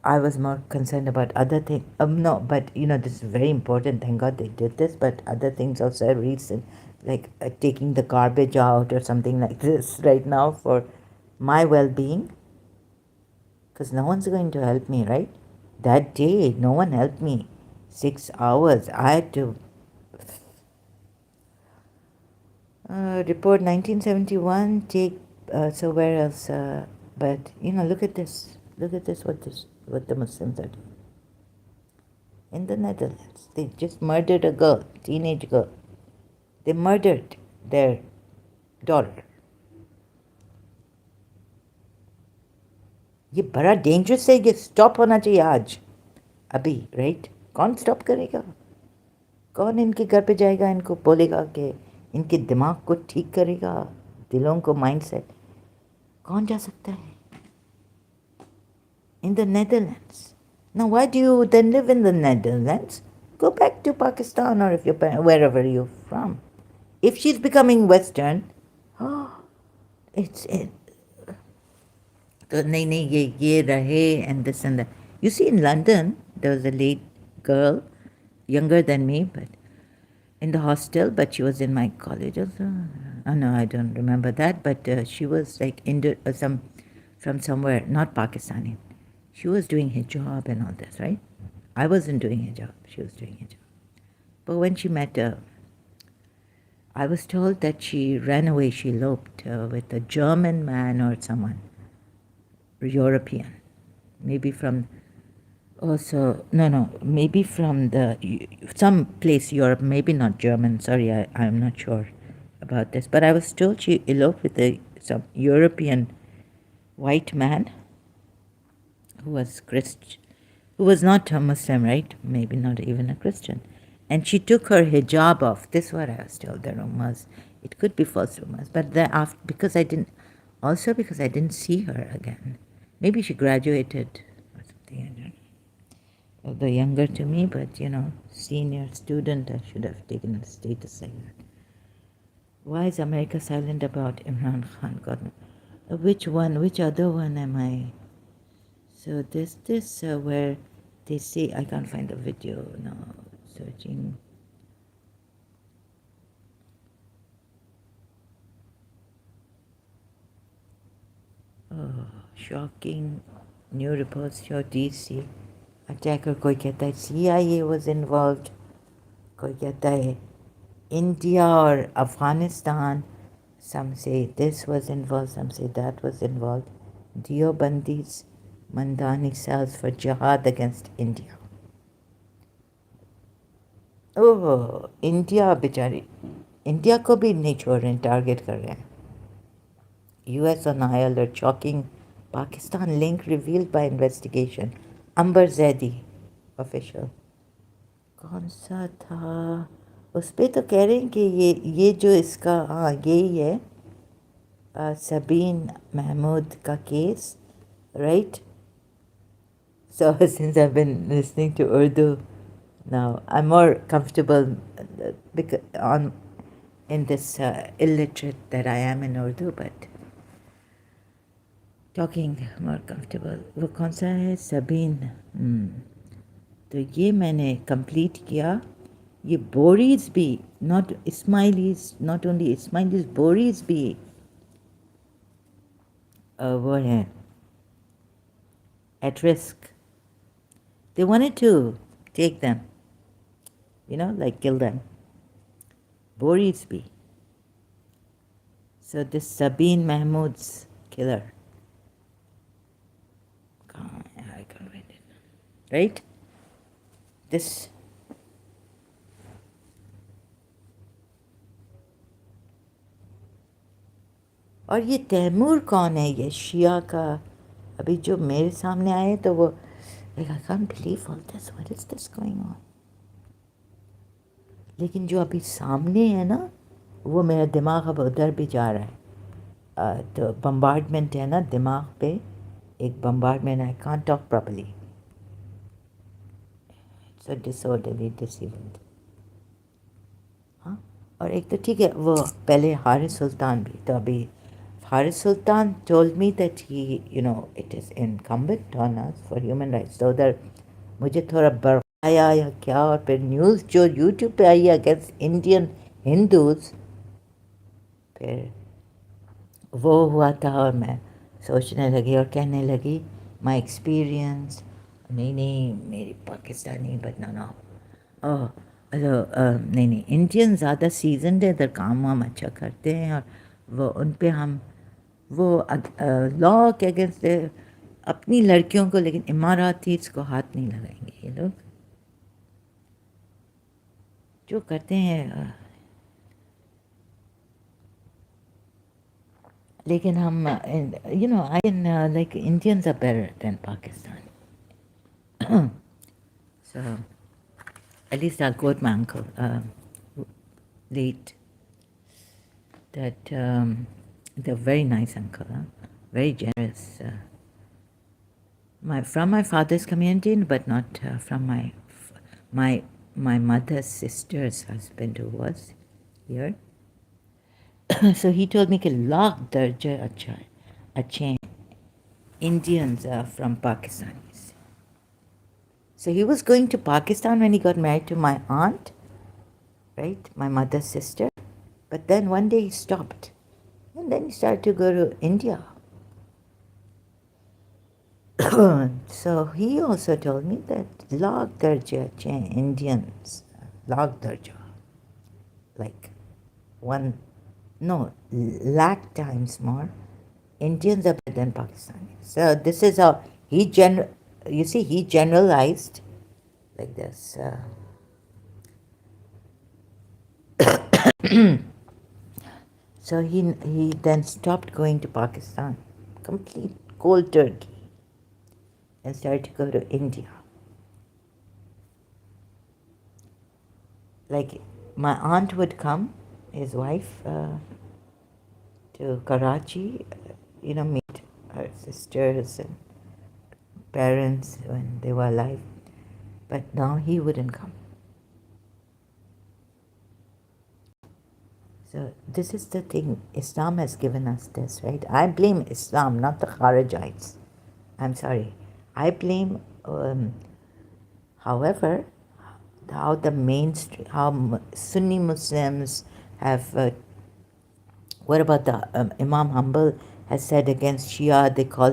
I was more concerned about other things. No, but this is very important. Thank God they did this. But other things also are recent, like taking the garbage out or something like this right now for my well-being. Because no one's going to help me, right? That day, no one helped me. 6 hours. I had to report 1971. Take so where else? But look at this. Look at this. What the Muslims are doing in the Netherlands. They just murdered a girl, teenage girl. They murdered their daughter. ये बड़ा dangerous है. ये stop होना चाहिए आज अभी, right? कौन stop करेगा? कौन इनके घर पे जाएगा, इनको बोलेगा कि इनके दिमाग को ठीक करेगा, दिलों को mindset? कौन जा सकता है? In the Netherlands. Now, why do you then live in the Netherlands? Go back to Pakistan or if you're wherever you're from. If she's becoming Western, it's it. तो नहीं ये रहे and this and that. You see, in London, there was a late girl, younger than me, but in the hostel, but she was in my college also. Oh no, I don't remember that, but she was like from somewhere, not Pakistani. She was doing hijab and all this, right? I wasn't doing hijab. She was doing hijab. But when she met, I was told that she ran away. She eloped with a German man or someone, European, maybe from. Also, no, maybe from some place Europe, maybe not German. Sorry, I'm not sure about this. But I was told she eloped with some European white man who was not a Muslim, right? Maybe not even a Christian. And she took her hijab off. This is what I was told, the rumors. It could be false rumors. But because I didn't see her again. Maybe she graduated or something, I don't know. Although younger to me, but senior student, I should have taken a status like that. Why is America silent about Imran Khan? God, which other one am I? So this where they say, I can't find the video now, searching. Oh, shocking new reports show DC attacker. कोई कहता है CIA was involved, कोई कहता है India or Afghanistan. Some say this was involved, some say that was involved. Deobandis Mandani cells for jihad against India. Oh, India बेचारी, India को भी नहीं छोड़ रहे हैं, टारगेट कर रहे हैं. US on high alert, shocking Pakistan link revealed by investigation. Amber Zaidi, official. कौन सा था? उस पर तो कह रहे हैं कि ये जो इसका यही है सबीन महमूद का case, right? So since I've been listening to Urdu now, I'm more comfortable in this illiterate that I am in Urdu, but talking more comfortable. वो कौन सा है? सबीन. तो ये मैंने कंप्लीट किया. ये Boris भी, not Ismailis, not only Ismailis, Boris भी वो हैं at risk. They wanted to take them, like kill them. Boris भी. So this Sabine Mahmood's killer. I can't read it. Right? This. और ये तैमूर कौन है, ये शिया का? अभी जो मेरे सामने आए तो वो like I can't believe all this. What is this going on? लेकिन जो अभी सामने है ना, वो मेरा दिमाग अब उधर भी जा रहा है. तो बम्बार्डमेंट है ना दिमाग पे, एक bombardment. I can't talk properly. It's a disorderly disabled. हाँ, और एक तो ठीक है, वो पहले हारिस सुल्तान भी. तो अभी हारिस सुल्तान told me that he, it is incumbent on us for human rights. तो उधर मुझे थोड़ा बरखाया या क्या, और फिर न्यूज़ जो यूट्यूब पे आई अगेंस्ट इंडियन हिंदूज, फिर वो हुआ था और मैं सोचने लगी और कहने लगी माई एक्सपीरियंस. नहीं मेरी पाकिस्तानी बदनाना. ओह नहीं इंडियन ज़्यादा सीजनड है, इधर काम वाम अच्छा करते हैं, और वो उन पे हम वो लॉ के अगेंस्ट अपनी लड़कियों को, लेकिन इमारातीस को हाथ नहीं लगाएंगे ये लोग. जो करते हैं लेकिन हम I can like Indians are better than Pakistan. So at least I'll quote my uncle late, that they're very nice uncle, very generous, from my father's community, but not from my mother's sister's husband who was here. So he told me कि लाख दर्जे अच्छे हैं Indians from Pakistanis. So he was going to Pakistan when he got married to my aunt, right, my mother's sister. But then one day he stopped, and then he started to go to India. So he also told me that lakh darja Indians, lakh darja, like lakh times more Indians are better than Pakistanis. So this is how he he generalized like this. So he then stopped going to Pakistan, complete cold turkey, and started to go to India. Like my aunt would come, his wife, to Karachi, meet her sisters and parents when they were alive. But now he wouldn't come. So this is the thing. Islam has given us this, right? I blame Islam, not the Kharijites. I'm sorry. I blame, however, how the mainstream, how Sunni Muslims have, what about the Imam Hanbal has said against Shia, they call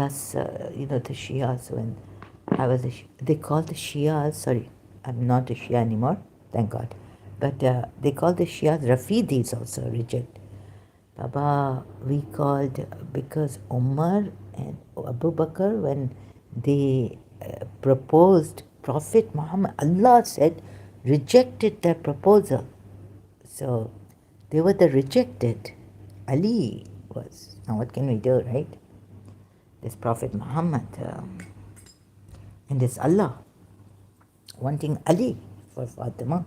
us, the Shias. When I was they call the Shias, sorry, I'm not a Shia anymore, thank God. But they call the Shias Rafidis also, reject. Baba, we called, because Umar and Abu Bakr, when they proposed Prophet Muhammad, Allah said, rejected their proposal. So they were the rejected. Ali was. Now what can we do, right? This Prophet Muhammad and this Allah wanting Ali for Fatima.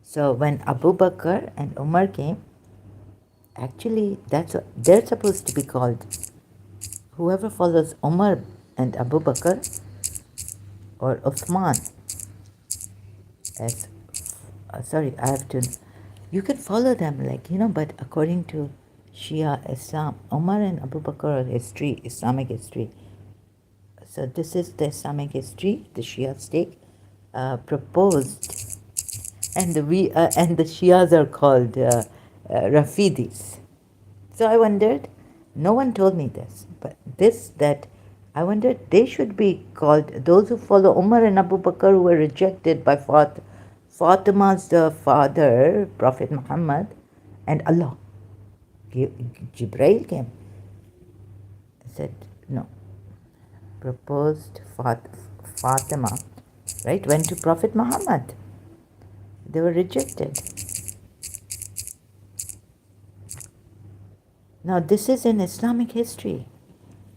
So when Abu Bakr and Umar came, actually that's what they're supposed to be called. Whoever follows Umar and Abu Bakr or Uthman as, you can follow them, but according to Shia Islam, Umar and Abu Bakr are history, Islamic history. So this is the Islamic history, the Shia state proposed and the Shias are called Rafidis. So I wondered, no one told me this, but that I wondered they should be called those who follow Umar and Abu Bakr who were rejected by Fatima's father, Prophet Muhammad, and Allah. Jibrail came, said, no, proposed Fatima, right, went to Prophet Muhammad. They were rejected. Now, this is in Islamic history.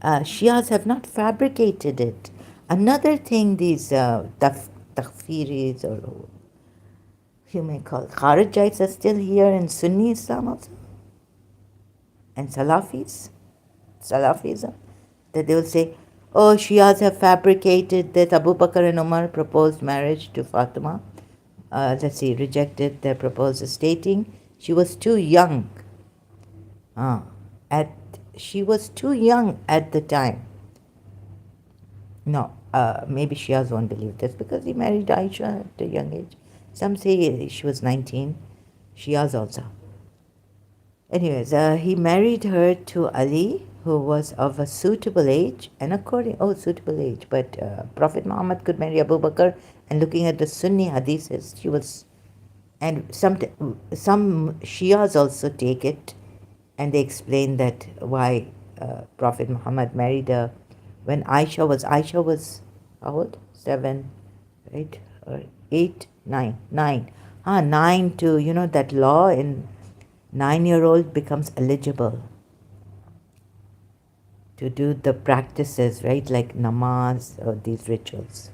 Shias have not fabricated it. Another thing these Takfiris, or you may call Kharijites, are still here in Sunni Islam also. And Salafism, that they will say, oh, Shias have fabricated that Abu Bakr and Umar proposed marriage to Fatima. Rejected their proposal, stating she was too young. She was too young at the time. No, maybe Shias won't believe this because he married Aisha at a young age. Some say she was 19. Shias also. Anyways, he married her to Ali, who was of a suitable age, and suitable age. But Prophet Muhammad could marry Abu Bakr, and looking at the Sunni hadiths, she was, and some Shias also take it, and they explain that why Prophet Muhammad married her when Aisha was how old? 7, right? Or 8, 9, 9. 9 to, that law in 9-year-old becomes eligible to do the practices, right? Like namaz or these rituals,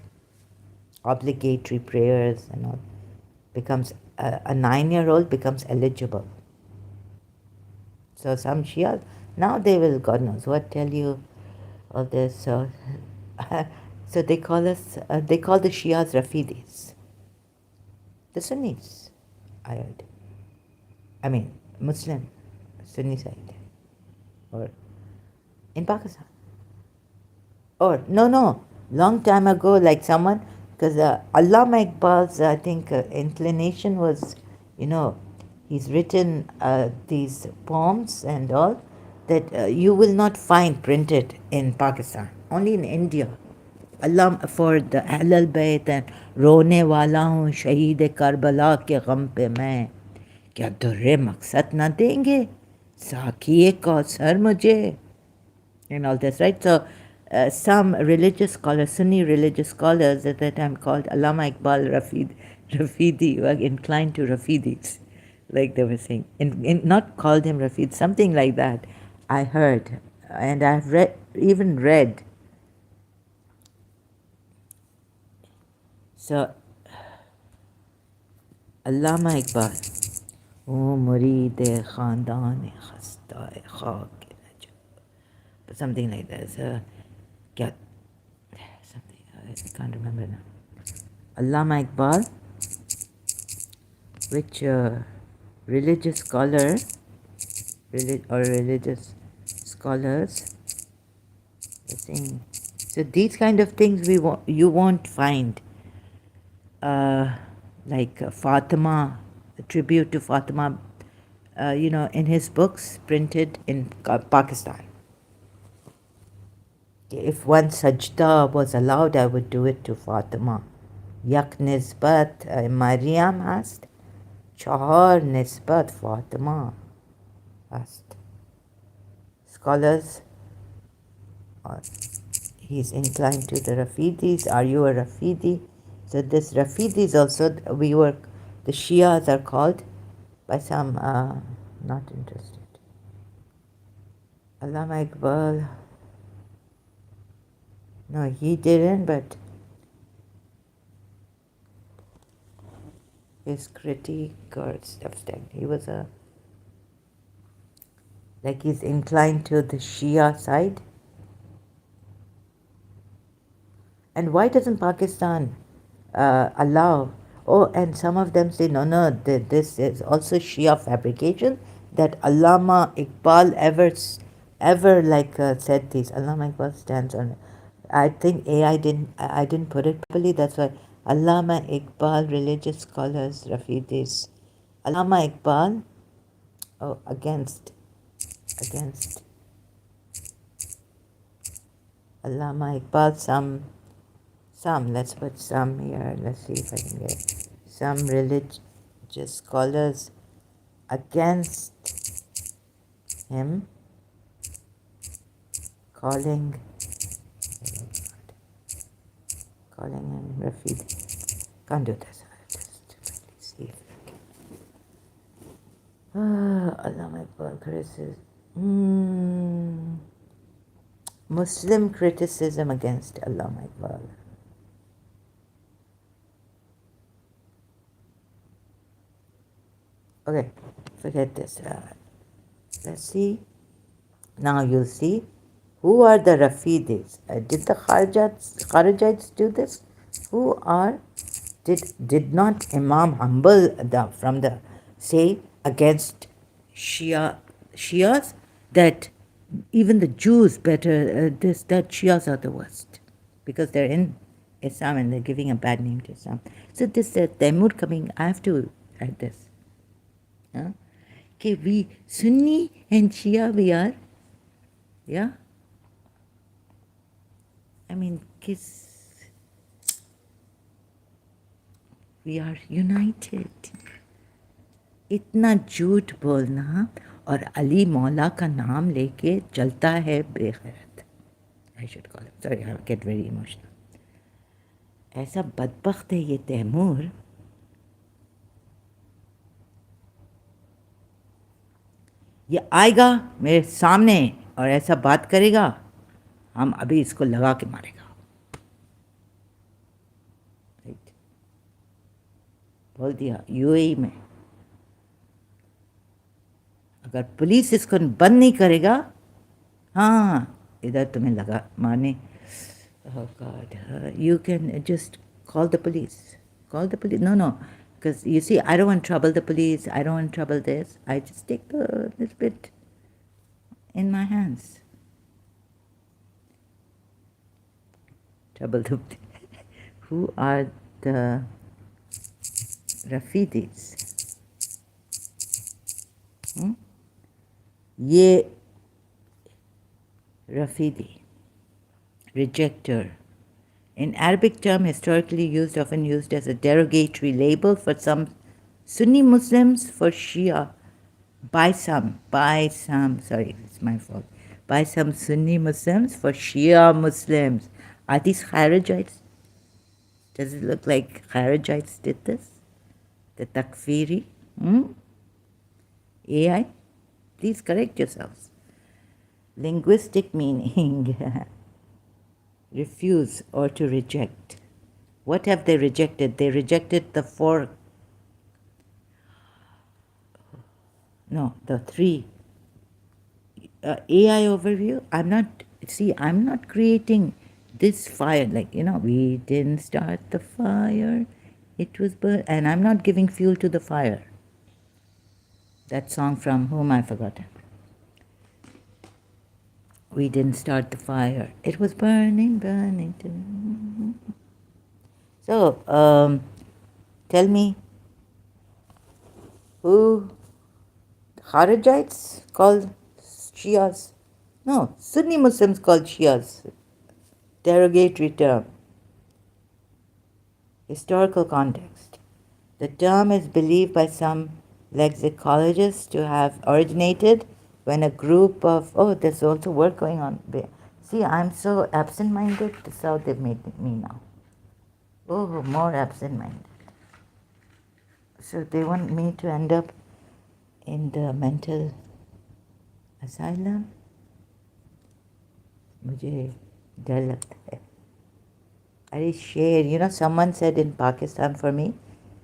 obligatory prayers and all. Becomes a 9-year-old becomes eligible. So some Shias, now they will, God knows what, tell you all this. So, so they call the Shias Rafidis. The Sunnis, I heard. I mean, Muslim, Sunni side. Or in Pakistan. Or, no, long time ago, like someone, because Allama Iqbal's, I think, inclination was, he's written these poems and all that you will not find printed in Pakistan, only in India. Allah for the Ahlul Bayt and रोने वाला हूँ शहीद Karbala के गम पे मैं क्या दुर्रे मकसद ना देंगे साकिए कौसर मुझे, and all this, right? So some religious scholars, Sunni religious scholars at that time called Allama Iqbal Rafidi, were inclined to Rafidis, like they were saying, not called him Rafid, something like that. I heard, and I've even read. So, Allama Iqbal, O murid khandan khasta khak, something like that. So, something, I can't remember now. Allama Iqbal, which religious scholar, religious scholars are saying. So these kind of things you won't find. Like Fatima, a tribute to Fatima, in his books printed in Pakistan. If one sajda was allowed, I would do it to Fatima. Yak nisbat Maryam asked. Chahar nisbat Fatima asked. Scholars, he's inclined to the Rafidis. Are you a Rafidi? So this Rafidis also, the Shias are called by some, not interested. Allama Iqbal, no, he didn't, but his critique or stuff, he was he's inclined to the Shia side. And why doesn't Pakistan allow? Oh, and some of them say, no, this is also Shia fabrication, that Allama Iqbal ever said this. Allama Iqbal stands on it. I think I didn't put it properly, that's why Allama Iqbal, religious scholars, Rafidis. Allama Iqbal, oh, against Allama Iqbal, let's put some here, let's see if I can get some religious scholars against him, calling him Rafidi. Can't do this. Just see if I can. Allama Iqbal criticism. Muslim criticism against Allama Iqbal. Okay, forget this. Let's see. Now you'll see who are the Rafidis. Did the Kharijites do this? Who are did not Imam Hanbal from the say against Shias that even the Jews better that Shias are the worst because they're in Islam and they're giving a bad name to Islam. So this Taimur coming, I have to add this. Huh? Okay, we Sunni and Shia we are, yeah. I mean, we are united. इतना झूठ बोलना और अली मौला का नाम लेके चलता है बेगैरत. I should call him. Sorry, I get very emotional. ऐसा बदबख्त है ये तैमूर. ये आएगा मेरे सामने और ऐसा बात करेगा, हम अभी इसको लगा के मारेगा. राइट, बोल दिया यूएई में अगर पुलिस इसको बंद नहीं करेगा, हाँ इधर तुम्हें लगा मारने. Oh God, you can just call the police. Call the police. No, because you see, I don't want to trouble the police. I don't want to trouble this. I just take this bit in my hands. Trouble the who are the Rafidis? Ye Rafidi, rejecter. An Arabic term historically used, often used as a derogatory label for some Sunni Muslims, for Shia, by some, sorry, it's my fault, by some Sunni Muslims, for Shia Muslims. Are these Kharijites? Does it look like Kharijites did this? The Takfiri? AI? Please correct yourselves. Linguistic meaning. Refuse or to reject. What have they rejected? They rejected the three. AI overview. I'm not creating this fire. We didn't start the fire. It was burnt. And I'm not giving fuel to the fire. That song from whom I forgot. We didn't start the fire. It was burning. So, tell me, who Kharijites called Shias? No, Sunni Muslims called Shias. Derogatory term. Historical context. The term is believed by some lexicologists to have originated when a group of, there's also work going on. See, I'm so absent-minded. That's how they've made me now. Oh, more absent-minded. So they want me to end up in the mental asylum. मुझे डर लगता है. अरे शेर, someone said in Pakistan for me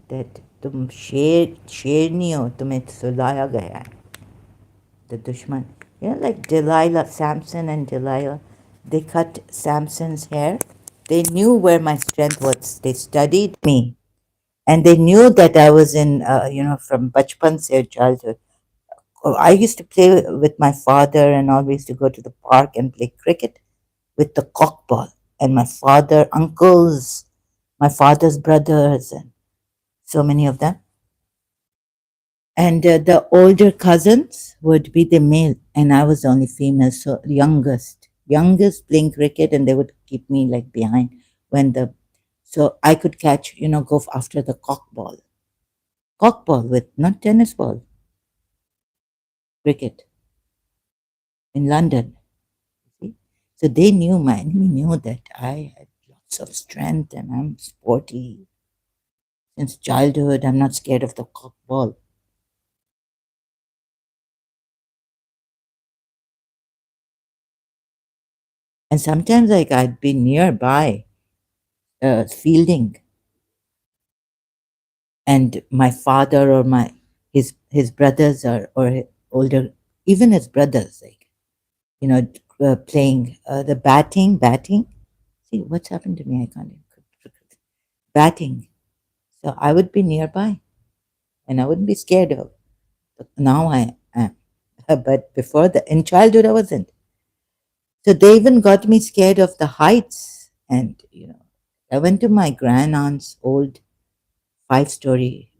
that तुम शेर नहीं हो, तुम्हें सुलाया गया है. The dushman. Like Delilah, Samson and Delilah, they cut Samson's hair. They knew where my strength was. They studied me. And they knew that I was in, from bachpan se childhood. I used to play with my father and always to go to the park and play cricket with the cock ball. And my father, uncles, my father's brothers, and so many of them. And the older cousins would be the male, and I was the only female, so youngest playing cricket, and they would keep me like behind when the so I could catch, go after the cock ball with not tennis ball, cricket in London. See? So they knew, my enemy knew that I had lots of strength and I'm sporty since childhood. I'm not scared of the cock ball. And sometimes, like, I'd be nearby fielding, and my father or his brothers or older, even his brothers, like, playing the batting. See what's happened to me? I can't even batting. So I would be nearby, and I wouldn't be scared of. Now I am, but before in childhood I wasn't. So they even got me scared of the heights, and I went to my grand aunt's old 5-story.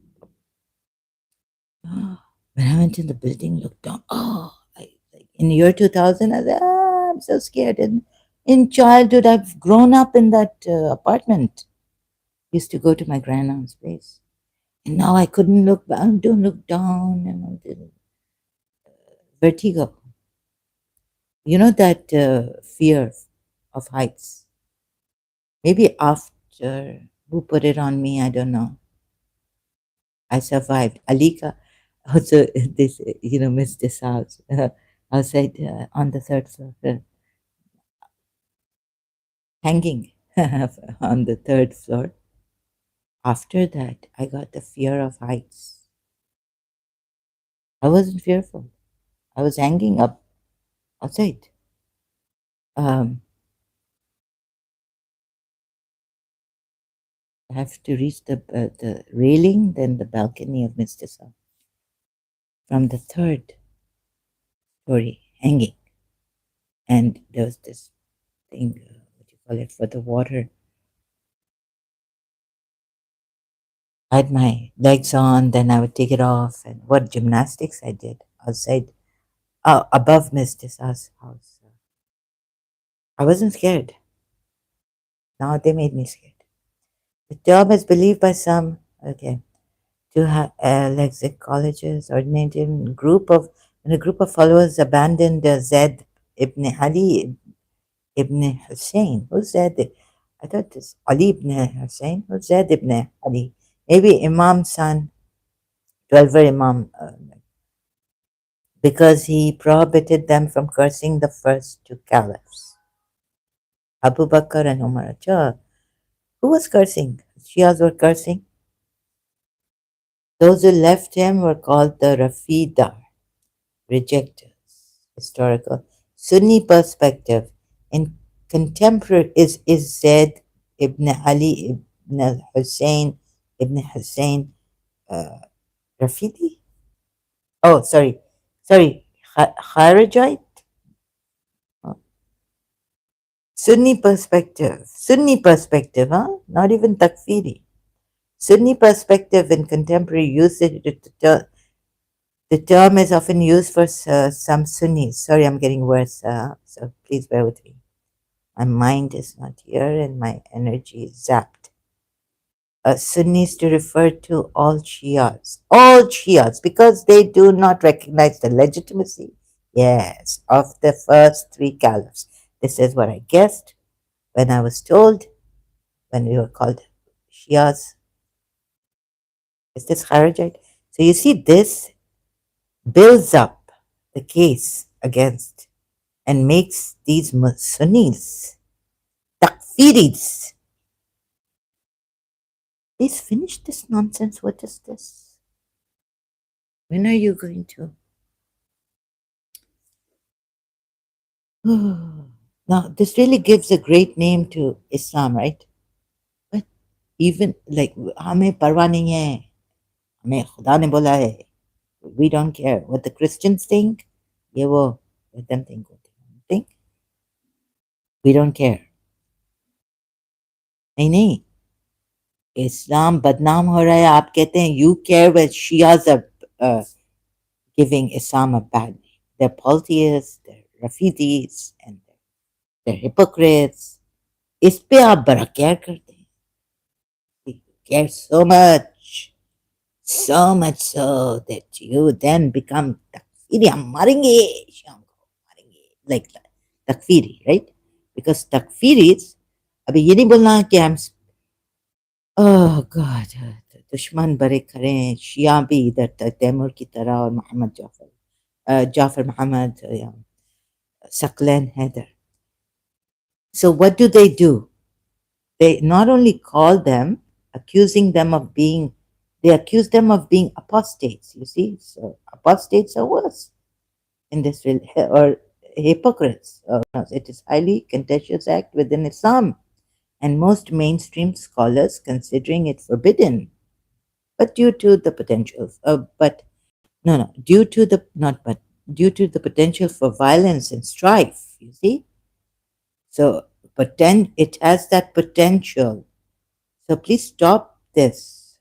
When I went in the building, looked down. Like in the year 2000, I said, I'm so scared. And in childhood, I've grown up in that apartment. Used to go to my grand aunt's place. And now I couldn't look back, don't look down, and all the vertigo. You know that fear of heights. Maybe after who put it on me, I don't know. I survived. Alika also this missed this house outside on the third floor, hanging on the third floor. After that, I got the fear of heights. I wasn't fearful. I was hanging up outside. Um, I have to reach the railing, then the balcony of Mr. South from the third story, hanging. And there was this thing, what do you call it, for the water. I had my legs on, then I would take it off, and what gymnastics I did outside, above Mr. South's house. I wasn't scared. Now they made me scared. The term is believed by some, okay, to have colleges originated when a group of followers abandoned Zaid ibn Ali ibn Hussein. Who's Zaid? I thought it's Ali ibn Hussein. Who's Zaid ibn Ali? Maybe Imam's son, 12 Imam, because he prohibited them from cursing the first two caliphs, Abu Bakr and Umar. Sure. Who was cursing? Shias were cursing. Those who left him were called the Rafida, rejectors. Historical Sunni perspective in contemporary is Zaid ibn Ali ibn Hussein uh, Rafidi. Oh, sorry, Kharijite. Oh. Sunni perspective, huh? Not even Takfiri. Sunni perspective in contemporary usage. The term is often used for some Sunnis. Sorry, I'm getting worse, so please bear with me. My mind is not here and my energy is zapped. Sunnis to refer to all Shias, because they do not recognize the legitimacy, yes, of the first three caliphs. This is what I guessed when I was told, when we were called Shias. Is this Kharijite? So you see, this builds up the case against and makes these Sunnis, Takfiris. Please finish this nonsense. What is this? When are you going to? Now, this really gives a great name to Islam, right? But even like, हमें परवाह नहीं है, हमें खुदा ने बोला है. We don't care what the Christians think. ये वो, let them think what they think. We don't care. नहीं नहीं. इस्लाम बदनाम हो रहा है, आप कहते हैं you care when Shias are uh, giving Islam a bad name. They're polytheists, they're Rafidis, and they're hypocrites. इस पे आप बड़ा केयर करते हैं. You care so much so that you then become takfiri. हम मारेंगे शाम को, मारेंगे, like that. Takfiri, right? Because takfiris, अभी ये नहीं बोलना कि I'm ओह गॉड, दुश्मन बड़े खड़े हैं, शिया भी इधर तैमूर की तरह और Mohammad Jafar Mohammad Saqlain Haider. So what do? They not only call them, accusing them of being, they accuse them of being apostates, you see. So apostates are worse in this, or hypocrites. No, it is highly contentious act within Islam, and most mainstream scholars considering it forbidden. But due to the potential, but no, no, due to the, not but, due to the potential for violence and strife, you see. So, it has that potential. So please stop this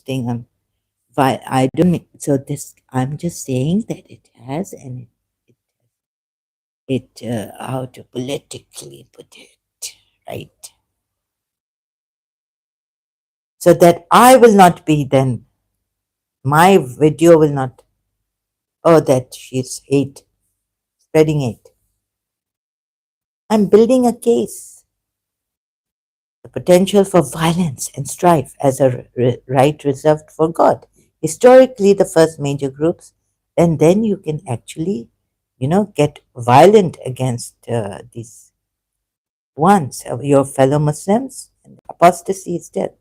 thing. I don't mean, so this, I'm just saying that it has, and how to politically put it, right? So that I will not be then, my video will not, oh, that she's spreading hate. I'm building a case. The potential for violence and strife as a right reserved for God. Historically, the first major groups, and then you can actually, get violent against these ones, your fellow Muslims. And apostasy is death.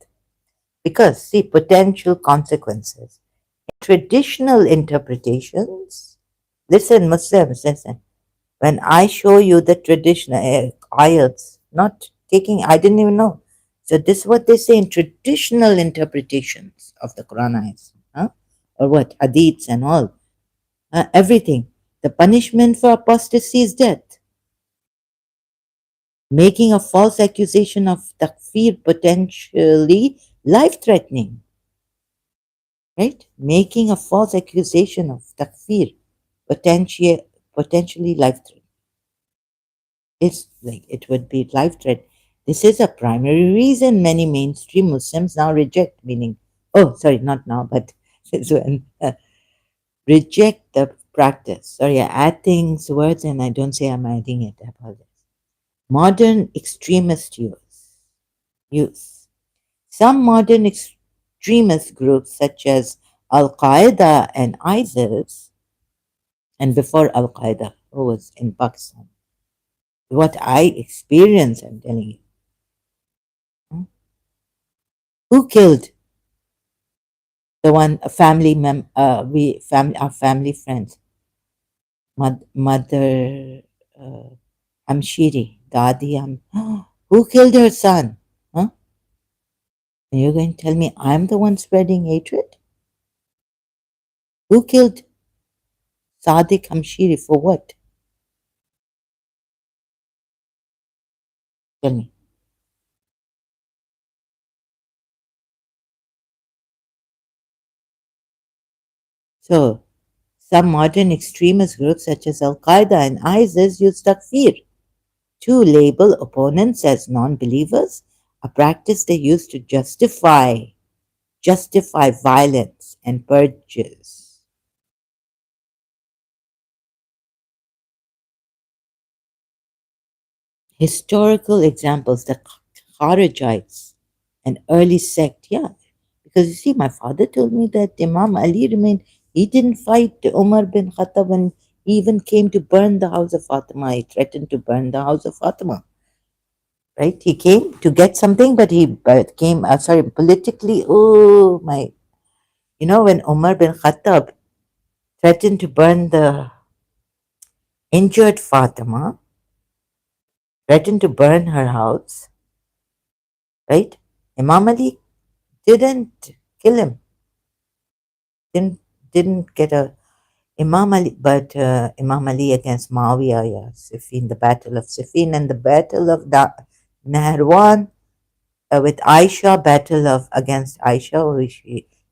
Because, see, potential consequences. Traditional interpretations, listen, Muslims, listen. When I show you the traditional ayats, not taking, I didn't even know. So this is what they say in traditional interpretations of the Quran ayats, huh? Or what, hadiths and all, everything. The punishment for apostasy is death. Making a false accusation of takfir potentially life-threatening, right? Making a false accusation of takfir potentially life-threatening. It's like it would be life threat. This is a primary reason many mainstream Muslims now reject, meaning, oh, sorry, not now, but since when, reject the practice. Sorry, I add things, words, and I don't say I'm adding it. I apologize. Modern extremist use. Some modern extremist groups, such as Al Qaeda and ISIS, and before Al Qaeda, who was in Pakistan, what I experienced, I'm telling you. Who killed the one, a family our family friends, mother Amshiri, Dadi who killed her son? Huh? And you're going to tell me I'm the one spreading hatred? Who killed Sadiq Amshiri for what? Tell me. So, some modern extremist groups such as Al Qaeda and ISIS use takfir to label opponents as non believers, a practice they use to justify violence and purges. Historical examples, the Kharijites, an early sect, yeah. Because you see, my father told me that Imam Ali remained, he didn't fight Umar bin Khattab when he even came to burn the house of Fatima. He threatened to burn the house of Fatima, right? He came to get something, but he came, politically, oh my, when Umar bin Khattab threatened to burn the injured Fatima, threatened to burn her house, right? Imam Ali didn't kill him, didn't get a Imam Ali, but Imam Ali against Muawiyah, yeah, Siffin, the Battle of Siffin and the Battle of Nahrawan. with Aisha, battle of against Aisha.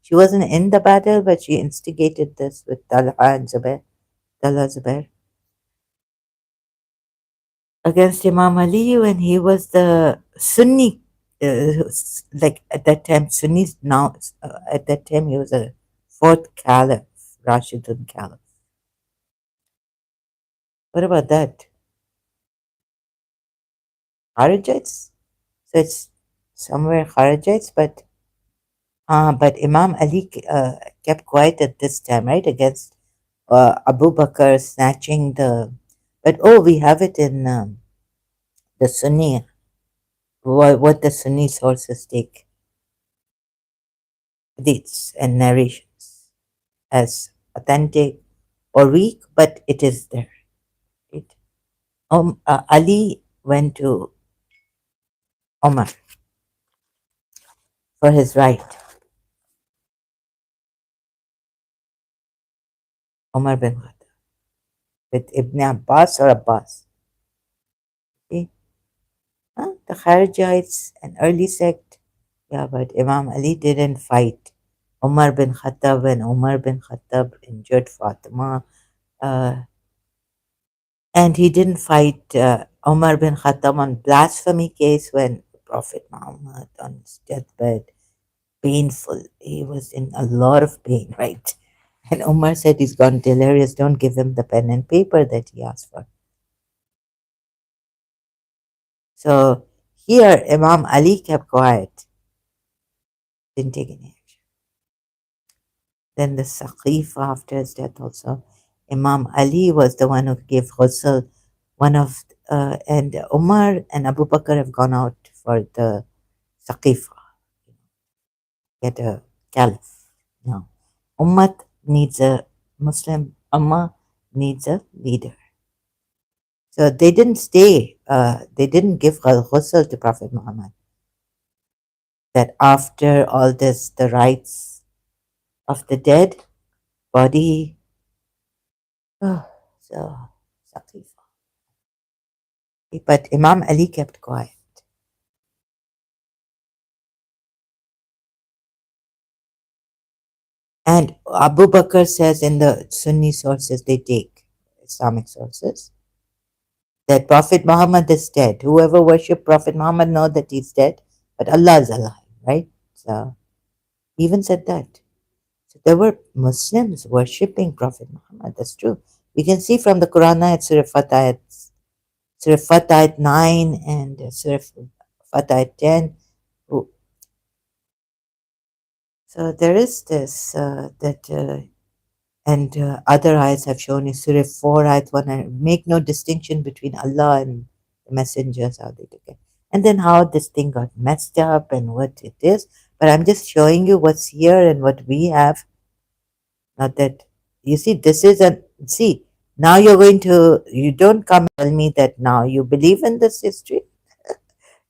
She wasn't in the battle, but she instigated this with Talha and Zubair, Talha Zubair, against Imam Ali when he was the Sunni, like at that time, Sunnis now, at that time he was a fourth caliph, Rashidun caliph. What about that? Kharijites? So it's somewhere Kharijites, but Imam Ali kept quiet at this time, right? Against Abu Bakr snatching the. But oh, we have it in the Sunni, what the Sunni sources take, hadiths and narrations as authentic or weak, but it is there. Right? Ali went to Omar for his right. Omar bin Khattab with Ibn Abbas or Abbas. See? Huh? The Kharijites, an early sect. Yeah, but Imam Ali didn't fight Umar bin Khattab when Umar bin Khattab injured Fatima. Uh, and he didn't fight Umar bin Khattab on blasphemy case when Prophet Muhammad on his deathbed, painful. He was in a lot of pain, right? And Umar said he's gone delirious. Don't give him the pen and paper that he asked for. So here, Imam Ali kept quiet, didn't take any action. Then the Saqif after his death also. Imam Ali was the one who gave ghusl. And Umar and Abu Bakr have gone out for the Saqif, get a caliph. Now, Ummat needs a Muslim, Ummah needs a leader. So they didn't stay, they didn't give ghusl to Prophet Muhammad. That after all this, the rites of the dead body, oh, so Saqif. But Imam Ali kept quiet. And Abu Bakr says in the Sunni sources they take, Islamic sources, that Prophet Muhammad is dead. Whoever worship Prophet Muhammad know that he's dead, but Allah is alive, right? So he even said that. So there were Muslims worshipping Prophet Muhammad. That's true. We can see from the Quran ayat, Surah Fat ayat 9 and Surah Fat ayat 10. So there is this that and other ayats have shown in Surah 4 ayat 1 and make no distinction between Allah and the messengers, how they took it. And then how this thing got messed up and what it is. But I'm just showing you what's here and what we have. Not that, you see, this is a, see, now you're going to, you don't come and tell me that now you believe in this history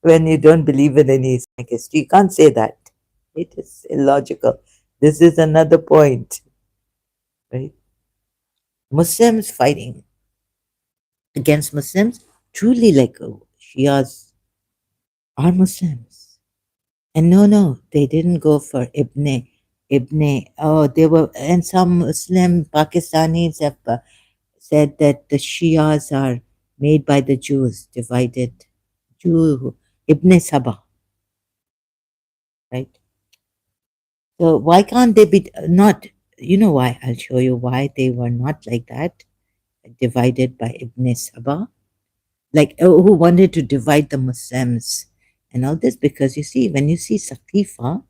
when you don't believe in any Islamic history. You can't say that. It is illogical. This is another point, right? Muslims fighting against Muslims, truly like Shias are Muslims. And no, they didn't go for oh, they were, and some Muslim Pakistanis have said that the Shias are made by the Jews, divided Jew, Ibn Sabah, right? So why can't they be not, you know why? I'll show you why they were not like that, divided by Ibn Sabah, like who wanted to divide the Muslims and all this, because you see, when you see Saqifa,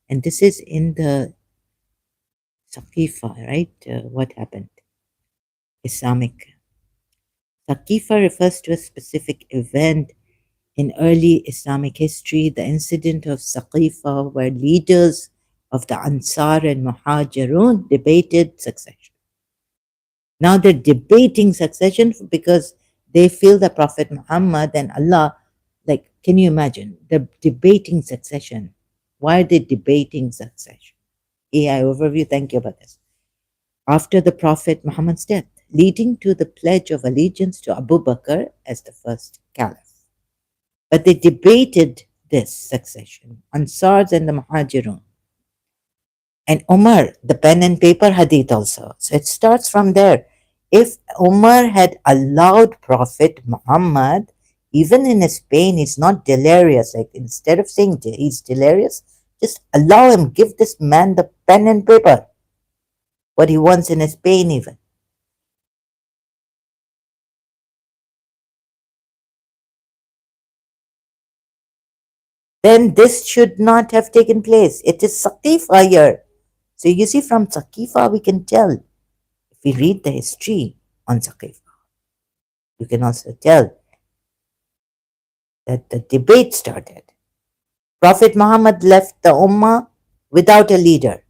and this is in the Saqifa, right? What happened? Islamic. Saqifa refers to a specific event in early Islamic history, the incident of Saqifa, where leaders of the Ansar and Muhajirun debated succession. Now they're debating succession because they feel that Prophet Muhammad and Allah, like, can you imagine? They're debating succession. Why are they debating succession? AI overview, thank you about this. After the Prophet Muhammad's death, leading to the pledge of allegiance to Abu Bakr as the first caliph. But they debated this succession, Ansars and the Muhajirun. And Umar, the pen and paper hadith also. So it starts from there. If Umar had allowed Prophet Muhammad, even in his pain, he's not delirious. Like instead of saying he's delirious, just allow him, give this man the pen and paper, what he wants in his pain, even. Then this should not have taken place. It is Saqifa here. So you see, from Saqifa, we can tell, if we read the history on Saqifa, you can also tell that the debate started. Prophet Muhammad left the Ummah without a leader.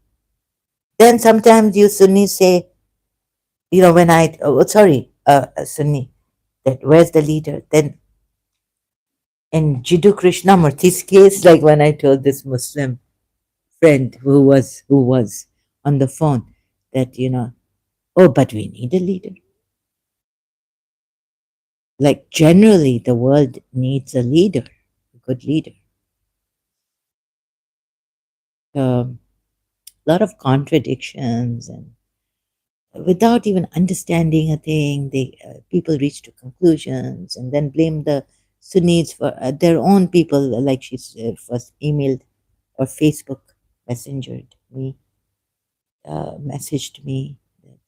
Then sometimes you Sunnis say, when Sunni, that where's the leader? Then in Jiddu Krishnamurti's case, like when I told this Muslim friend who was on the phone that, oh, but we need a leader. Like generally, the world needs a leader, a good leader. A lot of contradictions, and without even understanding a thing, people reach to conclusions and then blame the Sunnis for their own people. Like she first emailed or Facebook messengered me, messaged me that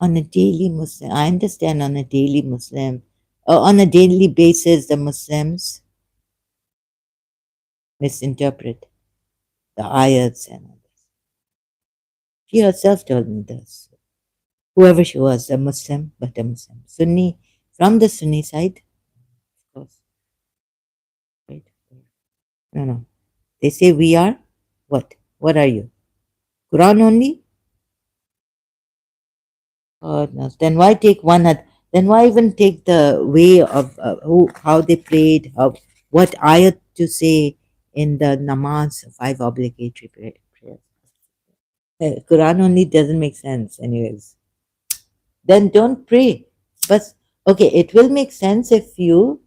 on a daily Muslim. I understand on a daily Muslim, on a daily basis, the Muslims misinterpret the ayats and all this. She herself told me this. Whoever she was, a Muslim, but a Muslim. Sunni, from the Sunni side, of course. Right? No, no. They say we are what? What are you? Quran only? Oh, no. Then why take one? Then why even take the way of how they prayed, what ayat to say in the namaz, 5 obligatory prayers? Quran only doesn't make sense, anyways. Then don't pray. But okay, it will make sense if you.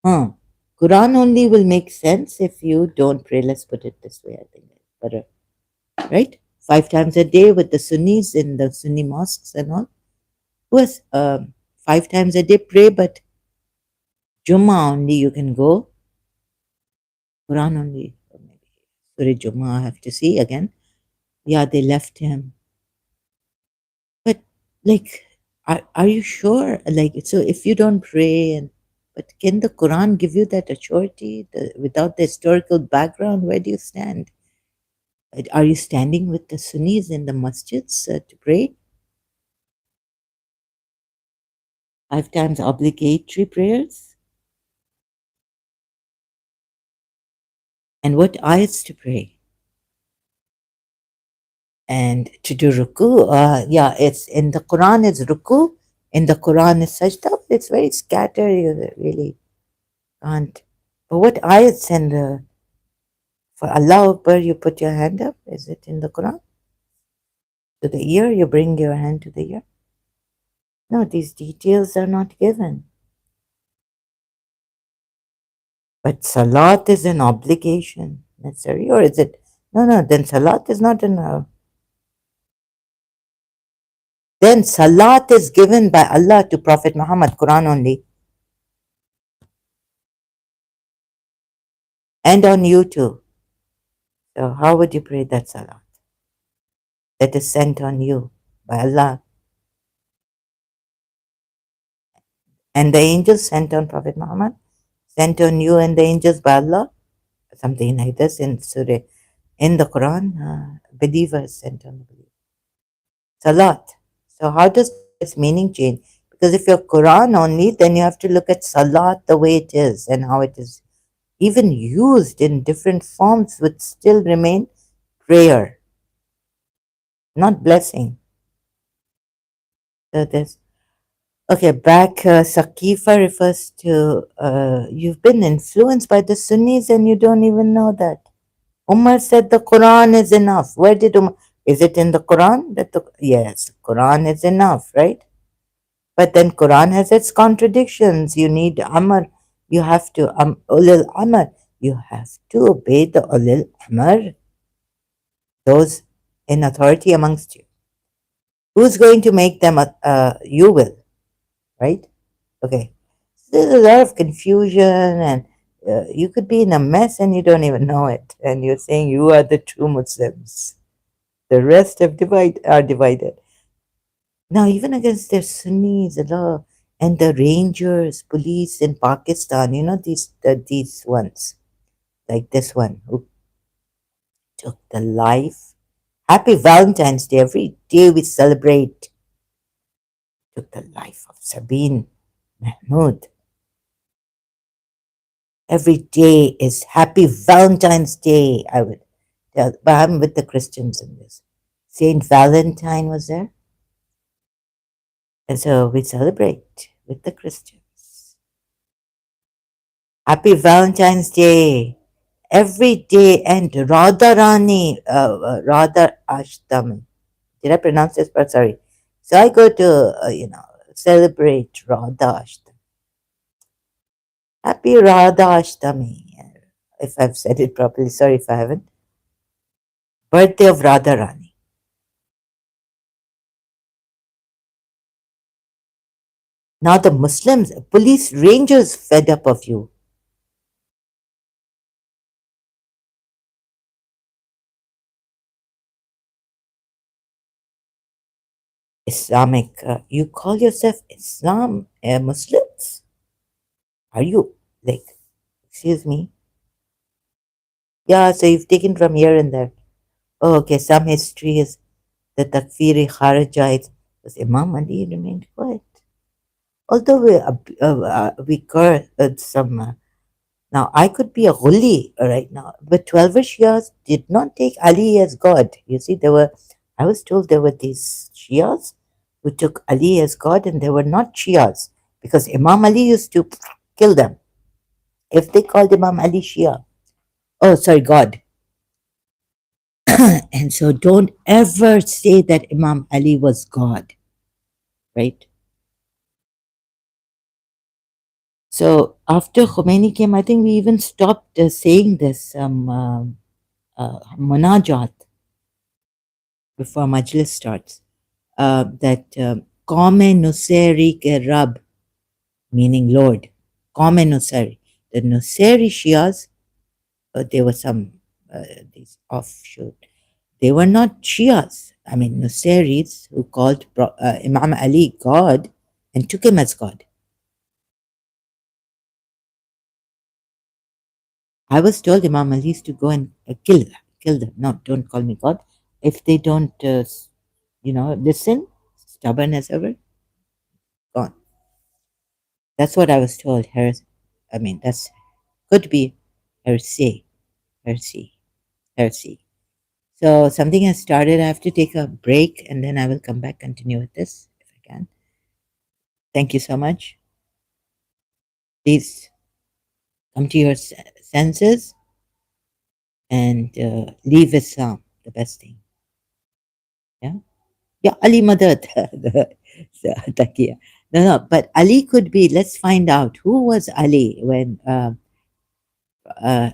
Quran only will make sense if you don't pray. Let's put it this way. I think it's better, right? 5 times a day with the Sunnis in the Sunni mosques and all. Who has 5 times a day pray, but Jummah only you can go. Quran only. Or maybe Surah Jummah. I have to see again. Yeah, they left him. But like, are you sure? Like, so if you don't pray, but can the Quran give you that authority without the historical background? Where do you stand? Are you standing with the Sunnis in the masjids to pray? 5 times obligatory prayers? And what ayats to pray? And to do ruku, yeah, it's in the Quran is ruku, in the Quran is sajda, but it's very scattered, you really can't. But what ayats and for Allah Akbar you put your hand up? Is it in the Quran? To the ear, you bring your hand to the ear? No, these details are not given. But salat is an obligation necessary, or is it? No, no, then salat is not an. Then salat is given by Allah to Prophet Muhammad, Quran only, and on you too. So how would you pray that salat that is sent on you by Allah? And the angels sent on Prophet Muhammad, sent on you and the angels by Allah, something like this in Surah, in the Quran, believers sent on the believers. Salat. So how does its meaning change? Because if you're Quran only, then you have to look at Salat the way it is and how it is even used in different forms would still remain prayer, not blessing. So this. Okay, back. Saqifa refers to you've been influenced by the Sunnis and you don't even know that. Umar said the Quran is enough. Where did Umar? Is it in the Quran? Yes, Quran is enough, right? But then Quran has its contradictions. You need Amr. You have to, ulil amr, you have to obey the ulil amr, those in authority amongst you. Who's going to make them? You will, right? Okay. There's a lot of confusion, and you could be in a mess and you don't even know it. And you're saying you are the true Muslims. The rest are divided. Now, even against their Sunnis, Allah, and the rangers, police in Pakistan, these ones, like this one who took the life. Happy Valentine's Day. Every day we celebrate. Took the life of Sabine Mahmood. Every day is Happy Valentine's Day, I would tell. But I'm with the Christians in this. Saint Valentine was there. And so we celebrate with the Christians. Happy Valentine's Day. Every day, and Radharani, Radha Ashtami. Did I pronounce this part? Sorry. So I go to, celebrate Radha Ashtami. Happy Radha Ashtami. If I've said it properly, sorry if I haven't. Birthday of Radharani. Now the Muslims, police rangers fed up of you. Islamic, you call yourself Islam Muslims? Are you like, excuse me? Yeah, so you've taken from here and there. Oh, okay, some history is the Takfiri Kharijites was Imam Ali remained quiet. Although we curse some. Now, I could be a Ghuli right now, but 12 Shias did not take Ali as God. You see, I was told there were these Shias who took Ali as God, and they were not Shias because Imam Ali used to kill them if they called Imam Ali Shia. Oh, sorry, God. And so don't ever say that Imam Ali was God, right? So after Khomeini came, I think we even stopped saying this munajat before Majlis starts. That Qaume Nusayri ke Rab, meaning Lord. Qaume Nusayri. The Nusayri Shias, they were some these offshoot. They were not Shias. I mean, Nusayris who called Imam Ali God and took him as God. I was told Imam Ali is to go and kill them. Kill them. No, don't call me God. If they don't, listen, stubborn as ever, gone. That's what I was told. I mean, that's could be heresy, heresy, heresy. So something has started. I have to take a break, and then I will come back, continue with this if I can. Thank you so much. Please come to your senses and leave Islam. The best thing. Yeah. Yeah, Ali Madad. Takia. No, but Ali could be. Let's find out who was Ali uh,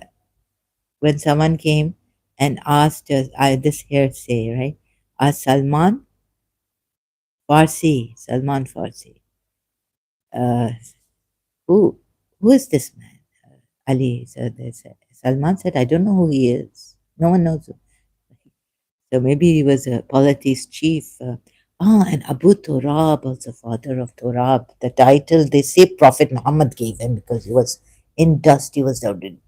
when someone came and asked us, this hearsay, right? Salman Farsi. Uh, who, who is this man? Ali. So they said, Salman said, I don't know who he is. No one knows. So maybe he was a police chief. And Abu Turab, also father of Turab. The title they say Prophet Muhammad gave him because he was in dust. He was down in,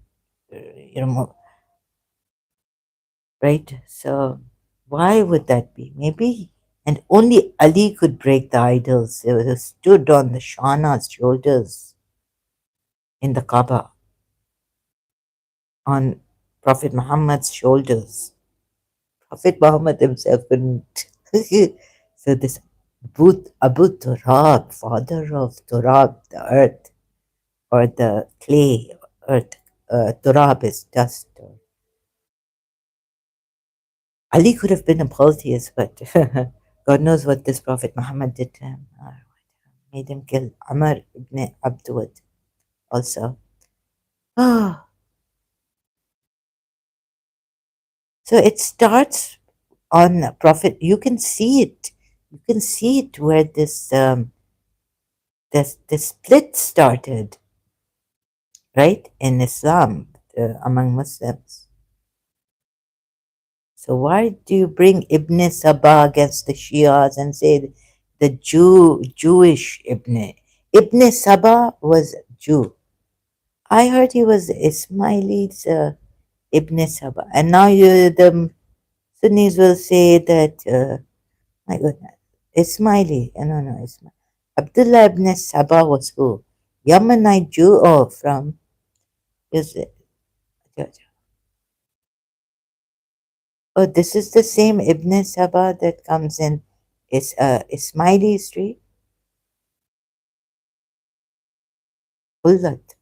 right? So why would that be? Maybe, and only Ali could break the idols. They stood on the Shana's shoulders in the Kaaba, on Prophet Muhammad's shoulders. Prophet Muhammad himself couldn't. So this Abu Turab, father of Turab, the earth, or the clay, earth. Turab is dust. Ali could have been a polytheist, but God knows what this Prophet Muhammad did to him. Made him kill Amr ibn Abdud. also. Ah, so it starts on Prophet. You can see it. You can see it where this split started, right, in Islam among Muslims. So why do you bring Ibn Saba against the Shias and say the Jewish Ibn Saba was Jew? I heard he was Ismaili's Ibn Saba, and now the Sunnis will say that. My goodness, Ismaili. No, no, Ismail. Abdullah ibn Saba was who? Yemenite Jew or from? Is it? Oh, this is the same Ibn Saba that comes in Ismaili history. Ullat.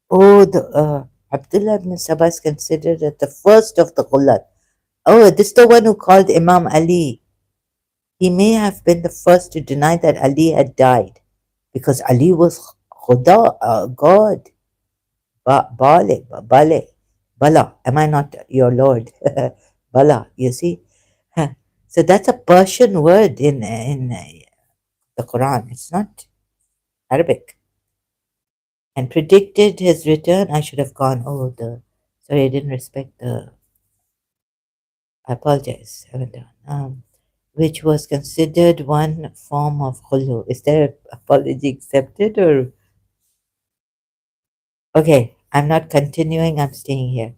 Oh, the Abdullah ibn Saba is considered as the first of the Ullat. Oh, this is the one who called Imam Ali. He may have been the first to deny that Ali had died because Ali was Khuda, God. Bale, Bala. Am I not your Lord? Bala, you see? Huh. So that's a Persian word in the Quran. It's not Arabic. And predicted his return. I should have gone. Oh, the sorry, I didn't respect the. I apologize. I haven't done. Which was considered one form of khulu. Is there apology accepted or okay? I'm not continuing. I'm staying here.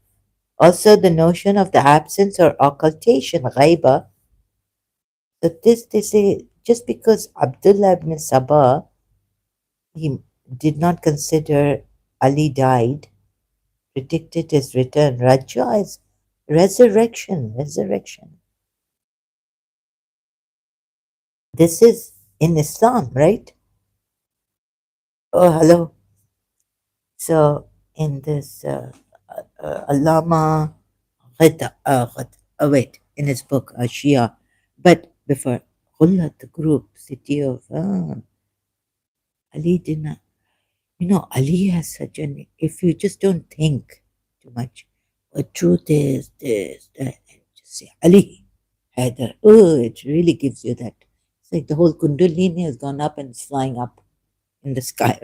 Also, the notion of the absence or occultation, ghaiba, that this they say just because Abdullah ibn Sabah he did not consider Ali died, predicted his return. Raja is resurrection, resurrection. This is in Islam, right? Oh, hello. So in this Allama wait, in his book Shia, but before Khullat, the group, city of Ali did not. Ali has such an. If you just don't think too much, but truth is this, that, and just say Ali, Haider. Oh, it really gives you that. It's like the whole Kundalini has gone up and it's flying up in the sky.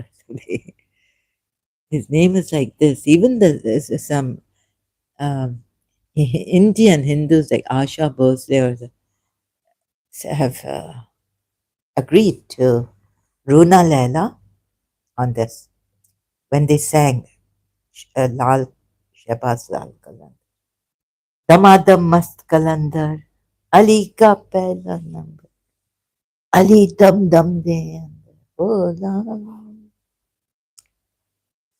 His name is like this. Even there's some um, Indian Hindus like Asha Bhosle have agreed to Runa Laila on this when they sang Lal Shehbaz Lal Kalan. दमादम मस्त कलंदर अली का पहला number Ali दम दम दे अंदर बोला.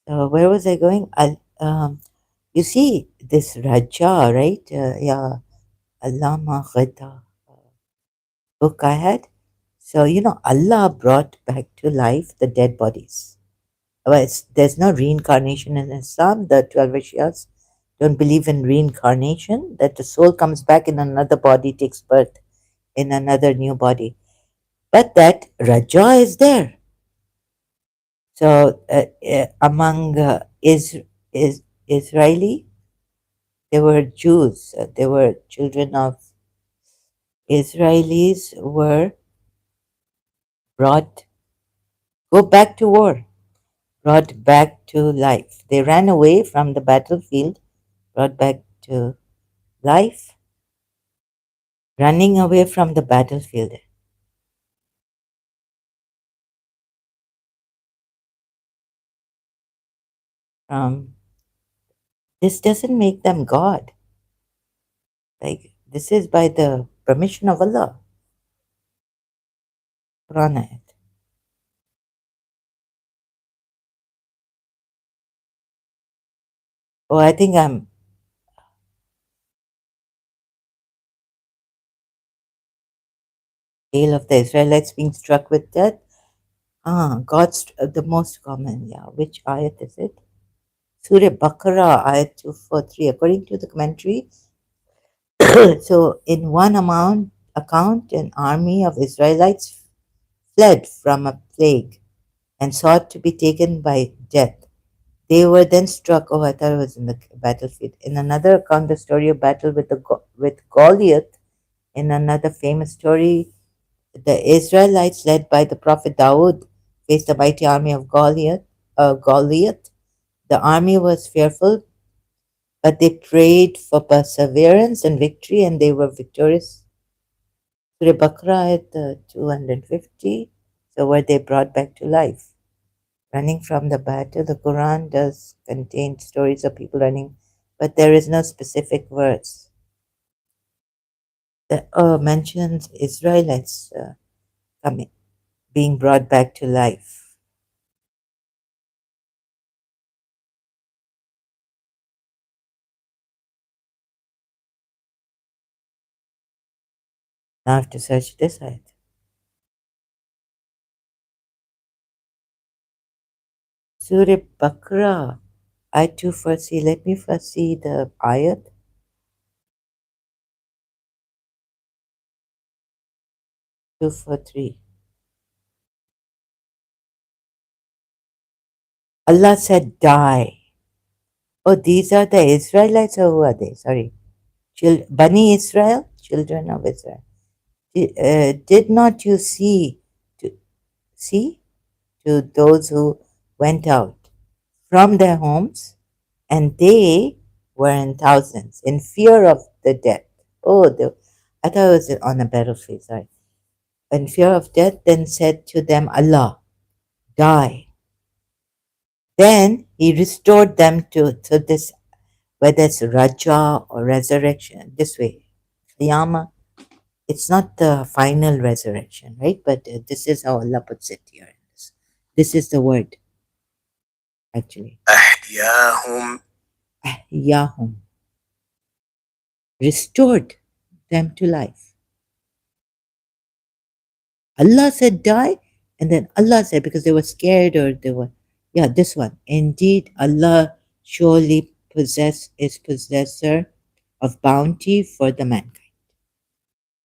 Where was I going? You see this Raja, right? Yeah, Allama Ghida book I had. So Allah brought back to life the dead bodies. Well, there's no reincarnation in Islam. The 12 Shias don't believe in reincarnation, that the soul comes back in another body, takes birth in another new body. But that Raja is there. So among Israeli, there were Jews, there were children of Israelis were brought, go back to war, brought back to life. They ran away from the battlefield, brought back to life, running away from the battlefield. This doesn't make them God. Like this is by the permission of Allah. Quran ayat. Oh, I think I'm tale of the Israelites being struck with death. God's the most common. Yeah, which ayat is it? Surah Baqarah, ayat 243. According to the commentary, so in one account, an army of Israelites fled from a plague and sought to be taken by death. They were then struck. Oh, I thought it was in the battlefield. In another account, the story of battle with with Goliath. In another famous story, the Israelites, led by the prophet Dawood, faced the mighty army of Goliath. The army was fearful, but they prayed for perseverance and victory, and they were victorious. Surah Baqarah at 250. So were they brought back to life? Running from the battle, the Quran does contain stories of people running, but there is no specific verse that mentions Israelites coming, being brought back to life. Now I have to search this ayat. Surah Baqarah, ayat 243. Let me first see the ayat. 243. Allah said, die. Oh, these are the Israelites, or who are they? Sorry. Bani Israel, children of Israel. Did not you to, see to those who went out from their homes, and they were in thousands, in fear of the death? Oh, I thought it was on a battlefield, sorry. In fear of death, then said to them, Allah, die. Then he restored them to this, whether it's Raja or resurrection, this way. Qiyamah, it's not the final resurrection, right? But this is how Allah puts it here. This is the word, actually. أحياهم. Ahyahum. Restored them to life. Allah said die, and then Allah said, because they were scared or they were, yeah, this one. Indeed, Allah surely is possessor of bounty for the mankind.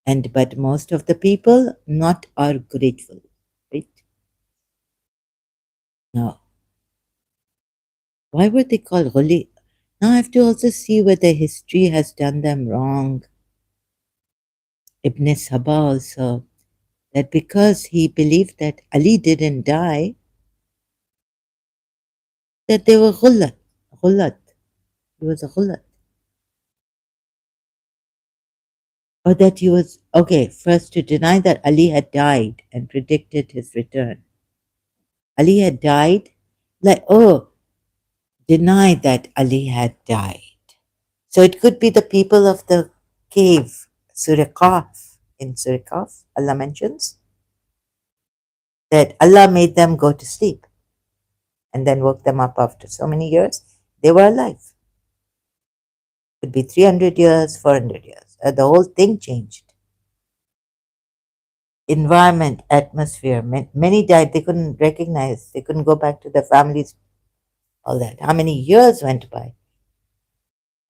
And but most of the people not are grateful, right? Now, why were they called Ghuli? Now I have to also see whether history has done them wrong. Ibn Saba also, that because he believed that Ali didn't die, that they were Ghulat. Ghulat. He was a Ghulat. Or that he was, okay, first to deny that Ali had died and predicted his return. Ali had died, like, oh, deny that Ali had died. So it could be the people of the cave, Surah Qaf. In Surah Qaf, Allah mentions that Allah made them go to sleep and then woke them up after so many years. They were alive. Could be 300 years, 400 years. The whole thing changed. Environment, atmosphere. Many died. They couldn't recognize. They couldn't go back to their families. All that. How many years went by?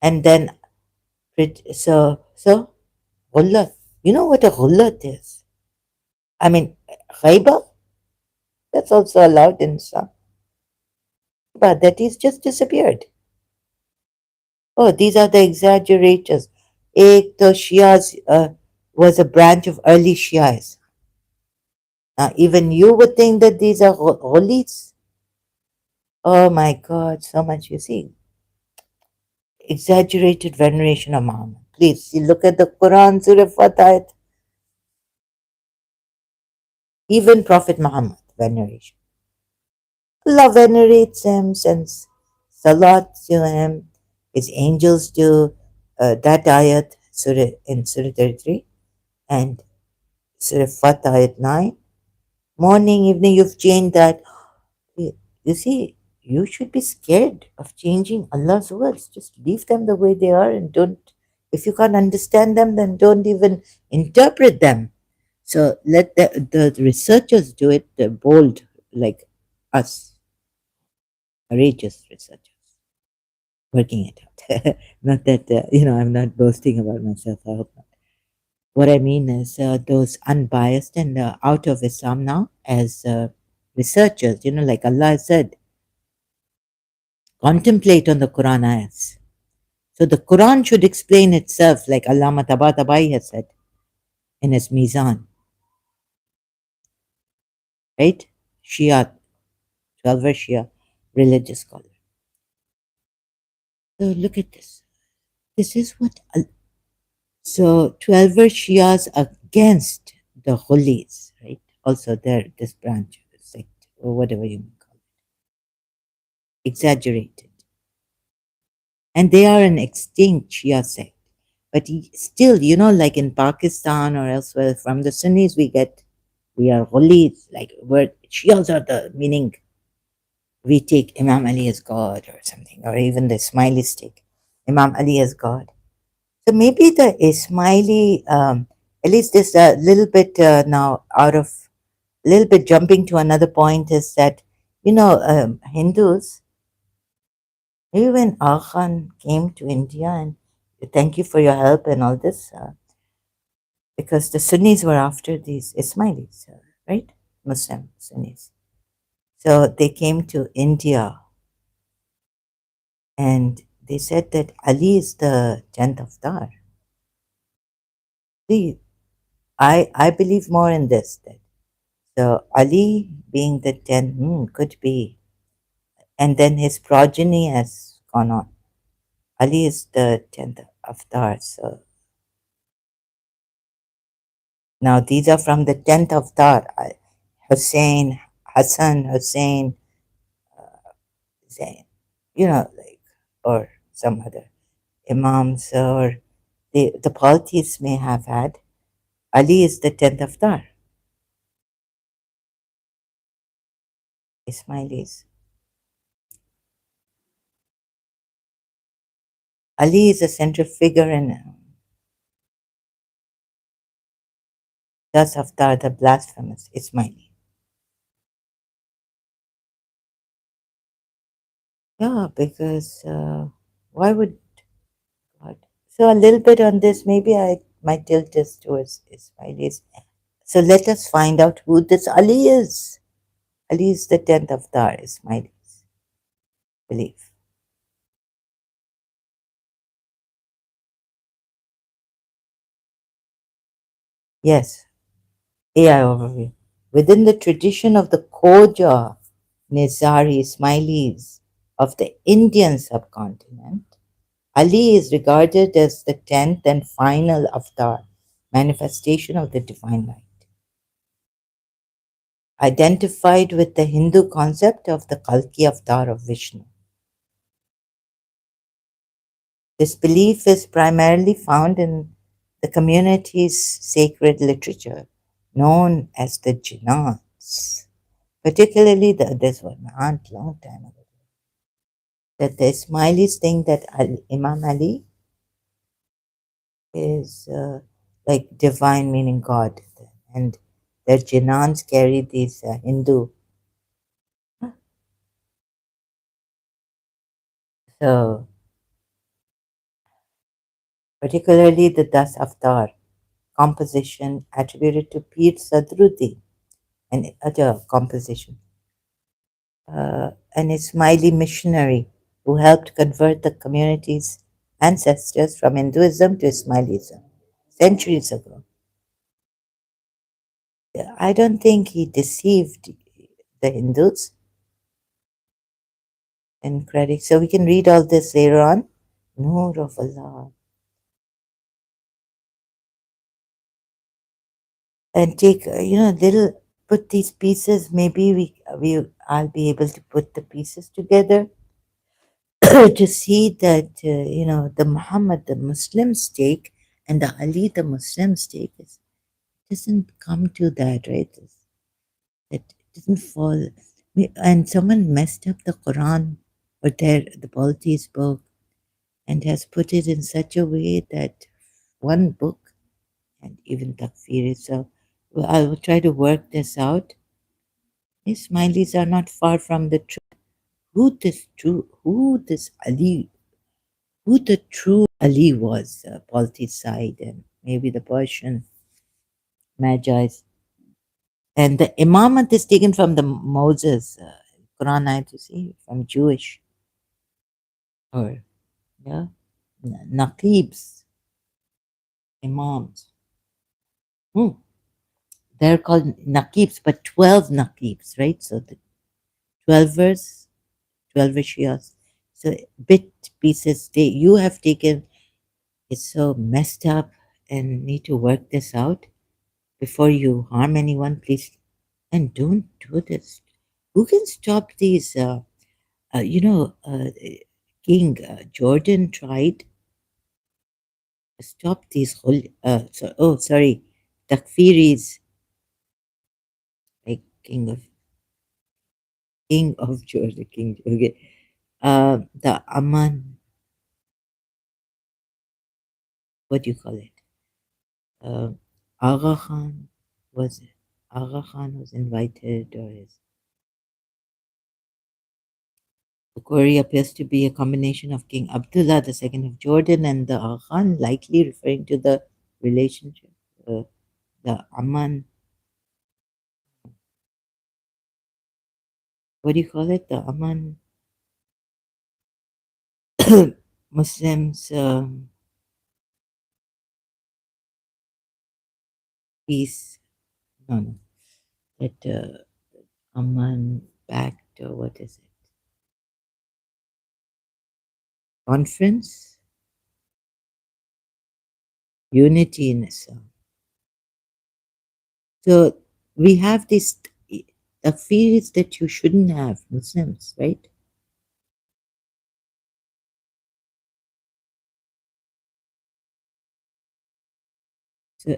And then, so, ghullat. You know what a ghullat is? I mean, ghaiba, that's also allowed in Islam. But that is just disappeared. Oh, these are the exaggerators. Shias was a branch of early Shias. Now, even you would think that these are ghulis. Oh my God, so much you see. Exaggerated veneration of Muhammad. Please, you look at the Quran, Surah Fatah, even Prophet Muhammad, veneration. Allah venerates him, sends salat to him. His angels do that ayat in Surah 33 and Surah Fatah ayat 9. Morning, evening, you've changed that. You see, you should be scared of changing Allah's words. Just leave them the way they are and don't, if you can't understand them, then don't even interpret them. So let the researchers do it, the bold, like us, courageous researchers, working it out. Not that, I'm not boasting about myself, I hope not. What I mean is those unbiased and out of Islam now as researchers, like Allah said, contemplate on the Quran ayahs. So the Quran should explain itself, like Allama Tabatabai has said in his Mizan, right? Shia, 12 Shia religious scholar. So look at this. This is what. So 12 Shias against the Ghulis, right? Also, they're this branch, sect, or whatever you call it, exaggerated. And they are an extinct Shia sect. But still, like in Pakistan or elsewhere, from the Sunnis, we are Ghulis, like where Shias are the meaning we take Imam Ali as God or something, or even the Ismailis take Imam Ali as God. So maybe the Ismaili, at least this a little bit now out of, a little bit jumping to another point is that, Hindus, maybe when Aghan came to India and thank you for your help and all this, because the Sunnis were after these Ismailis, right? Muslim Sunnis. So they came to India and they said that Ali is the 10th avatar. See, I believe more in this. That so Ali being the 10th, could be. And then his progeny has gone on. Ali is the 10th avatar. So now these are from the 10th avatar. Hussein, Hassan, Hussein, Zain, like, or some other imams, or the polytheists may have had. Ali is the 10th avatar, Ismailis. Ali is a central figure in Das Avatar, the blasphemous Ismaili. Yeah, because why would God? So a little bit on this, maybe my tilt is towards Ismailis. So let us find out who this Ali is. Ali is the 10th avatar, Ismailis believe. Yes, AI overview. Within the tradition of the Khoja Nizari Ismailis of the Indian subcontinent, Ali is regarded as the 10th and final avatar, manifestation of the divine light, identified with the Hindu concept of the Kalki avatar of Vishnu. This belief is primarily found in the community's sacred literature, known as the Jinans, particularly this one, long time ago, that the Ismailis think that Imam Ali is like divine, meaning God, and their Jinans carry these Hindu. So, particularly the Das Avatar composition attributed to Pir Sadruddin, and other composition, an Ismaili missionary who helped convert the community's ancestors from Hinduism to Ismailism centuries ago. I don't think he deceived the Hindus in credit. So we can read all this later on. Noor of Allah. And take, little, put these pieces. Maybe I'll be able to put the pieces together to see that, the Muhammad, the Muslim stake, and the Ali, the Muslim stake, doesn't come to that, right? It doesn't fall. And someone messed up the Quran or the polytheist book and has put it in such a way that one book and even Takfiri. So I will try to work this out. Ismailis are not far from the truth. Who this Ali, who the true Ali was, polytheist and maybe the Persian Magi's. And the imamat is taken from the Moses, Quran ayat, you see, from Jewish. or yeah, naqibs, imams. Hmm. They're called naqibs, but 12 naqibs, right? So the 12ers, 12 Shias. So bit pieces they you have taken is so messed up and need to work this out before you harm anyone, please. And don't do this. Who can stop these? You know, King Jordan tried to stop these sorry, Takfiris, like King of Jordan, King. Okay, the Aman, what do you call it? Uh, Aga Khan was Aga Khan was invited, or his the query appears to be a combination of King Abdullah II of Jordan and the Aga Khan, likely referring to the relationship. The Aman, what do you call it? The Aman Muslims peace. No, no, that Aman backed, what is it? Conference, unity in Islam. So we have this fears that you shouldn't have Muslims, right? So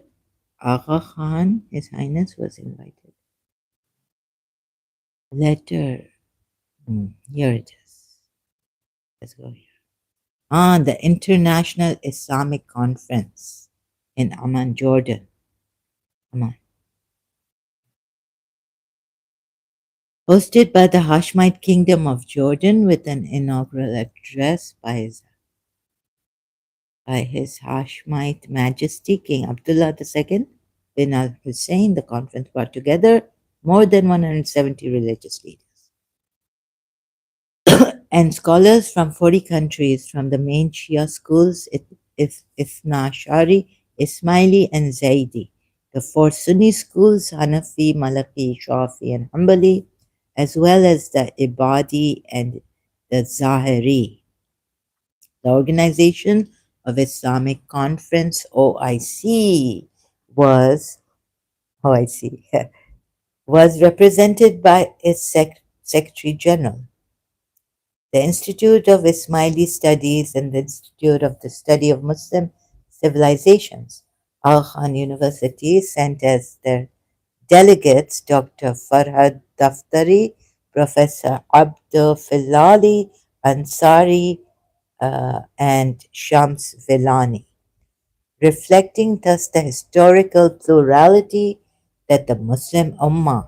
Aga Khan, His Highness, was invited. Letter. Here it is. Let's go here. The International Islamic Conference in Amman, Jordan. Amman. Hosted by the Hashemite Kingdom of Jordan with an inaugural address by His Hashemite Majesty King Abdullah II bin al Hussein. The conference brought together more than 170 religious leaders and scholars from 40 countries from the main Shia schools, Ithna Ashari, Ismaili, and Zaidi, the four Sunni schools, Hanafi, Maliki, Shafi, and Hanbali, as well as the Ibadi and the Zahiri. The Organization of Islamic Conference, OIC, was OIC was represented by its Secretary General. The Institute of Ismaili Studies and the Institute of the Study of Muslim Civilizations, Al Khan University, sent as their delegates Dr. Farhad Daftari, Professor Abdul Filali Ansari, and Shams Villani, reflecting thus the historical plurality that the Muslim Ummah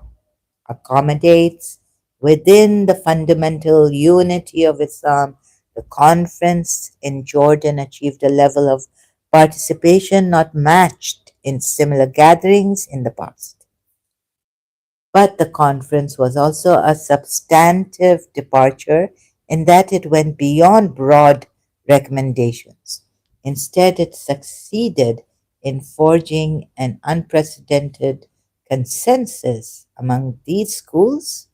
accommodates within the fundamental unity of Islam. The conference in Jordan achieved a level of participation not matched in similar gatherings in the past. But the conference was also a substantive departure in that it went beyond broad recommendations. Instead, it succeeded in forging an unprecedented consensus among these schools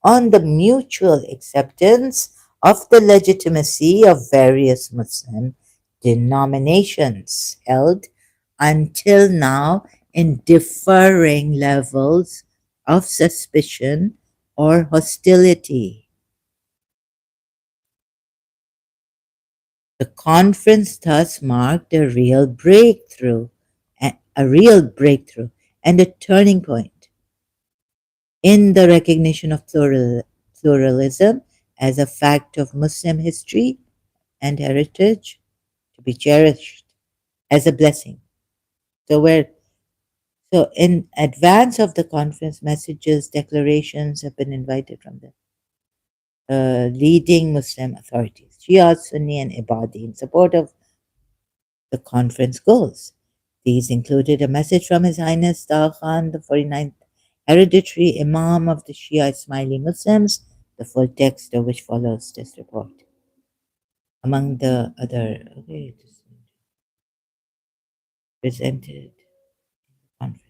on the mutual acceptance of the legitimacy of various Muslim denominations held until now in differing levels of suspicion or hostility. The conference thus marked a real breakthrough and a turning point in the recognition of pluralism as a fact of Muslim history and heritage to be cherished as a blessing. So, in advance of the conference, messages, declarations have been invited from the leading Muslim authorities, Shia, Sunni, and Ibadi, in support of the conference goals. These included a message from His Highness Taha Khan, the 49th hereditary Imam of the Shia, Ismaili Muslims, the full text of which follows this report. among the other, okay, this presented conference,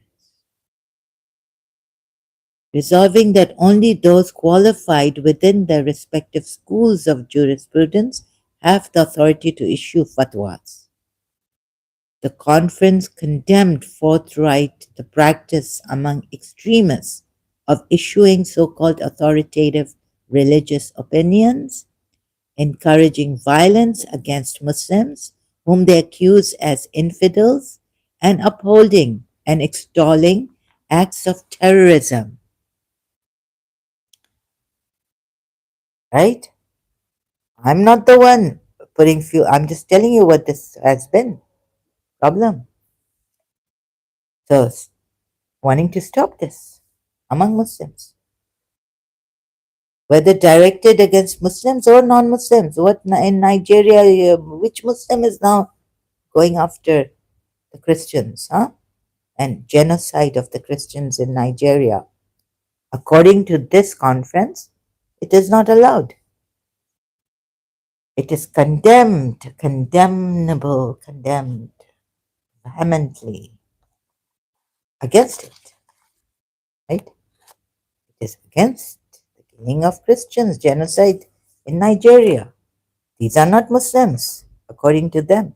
resolving that only those qualified within their respective schools of jurisprudence have the authority to issue fatwas. The conference condemned forthright the practice among extremists of issuing so called authoritative religious opinions, encouraging violence against Muslims, whom they accuse as infidels, and upholding and extolling acts of terrorism. Right? I'm not the one putting few, I'm just telling you what this has been. Problem. So, wanting to stop this among Muslims, whether directed against Muslims or non Muslims. What in Nigeria, which Muslim is now going after the Christians, huh? And genocide of the Christians in Nigeria. According to this conference, it is not allowed. It is condemned, condemnable, condemned vehemently against it, right? It is against the killing of Christians, genocide in Nigeria. These are not Muslims, according to them,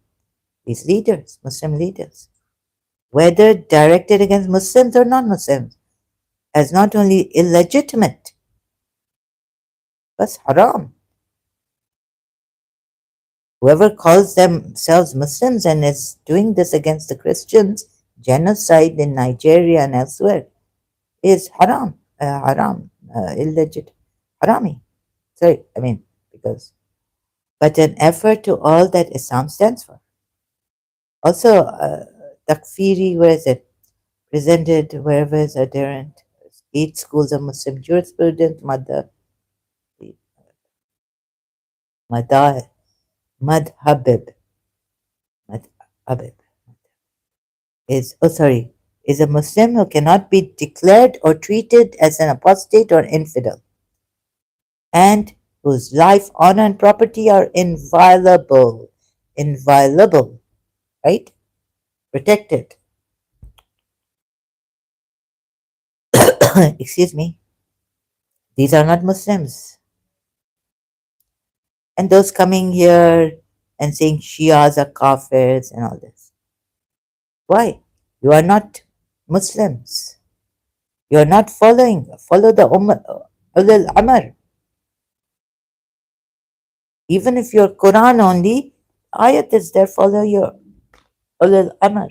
these leaders, Muslim leaders, whether directed against Muslims or non Muslims, as not only illegitimate, but haram. Whoever calls themselves Muslims and is doing this against the Christians, genocide in Nigeria and elsewhere, is haram, illegit, harami. Sorry, I mean, because, but an effort to all that Islam stands for. Also, Takfiri, where is it? Presented wherever is adherent. 8 schools of Muslim jurisprudence, Madhab, Madhabib, Madhabib is a Muslim who cannot be declared or treated as an apostate or infidel, and whose life, honor, and property are inviolable. Inviolable, right? Protected. Excuse me. These are not Muslims. And those coming here and saying Shias are kafirs and all this. Why? You are not Muslims. You are not follow the Ulul Amr. Even if you're Quran only, ayat is there, follow your Ulul Amr,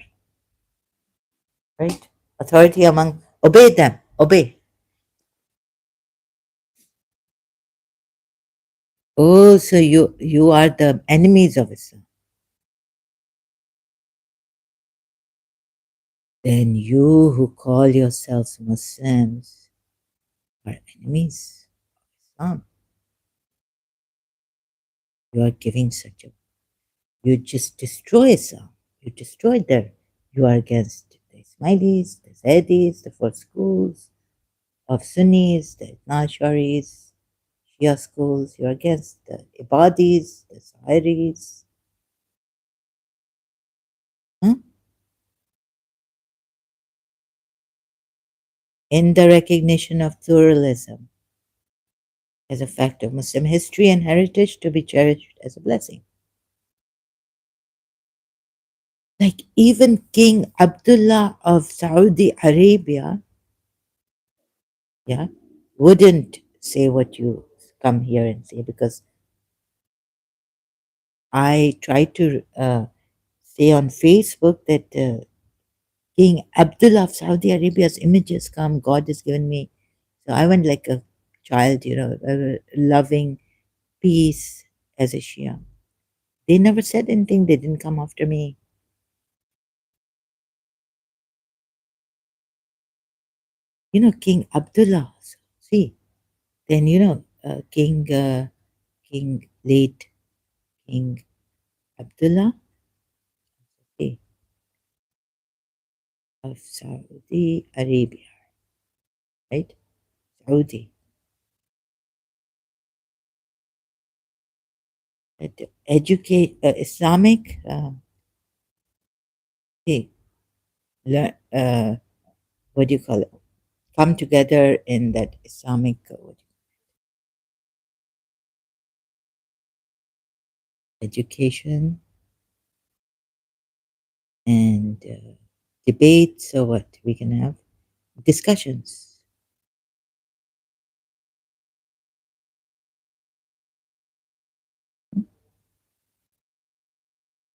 right? Authority among, obey them, obey. Oh, so you are the enemies of Islam. Then you who call yourselves Muslims are enemies of Islam. You are giving such a, you just destroy Islam. You destroy their, you are against the Ismailis, the Zaydis, the 4 schools of Sunnis, the Nasharis, Shia schools. You're against the Ibadis, the Sahiris. Huh? In the recognition of pluralism as a fact of Muslim history and heritage to be cherished as a blessing. Like even King Abdullah of Saudi Arabia, yeah, wouldn't say what you come here and say, because I tried to say on Facebook that King Abdullah of Saudi Arabia's images come, God has given me. So I went like a child, loving peace as a Shia. They never said anything, they didn't come after me. King Abdullah, see, then King late King Abdullah, see, of Saudi Arabia, right? Saudi. educate Islamic, hey, what do you call it? Come together in that Islamic education and debates, or what we can have discussions.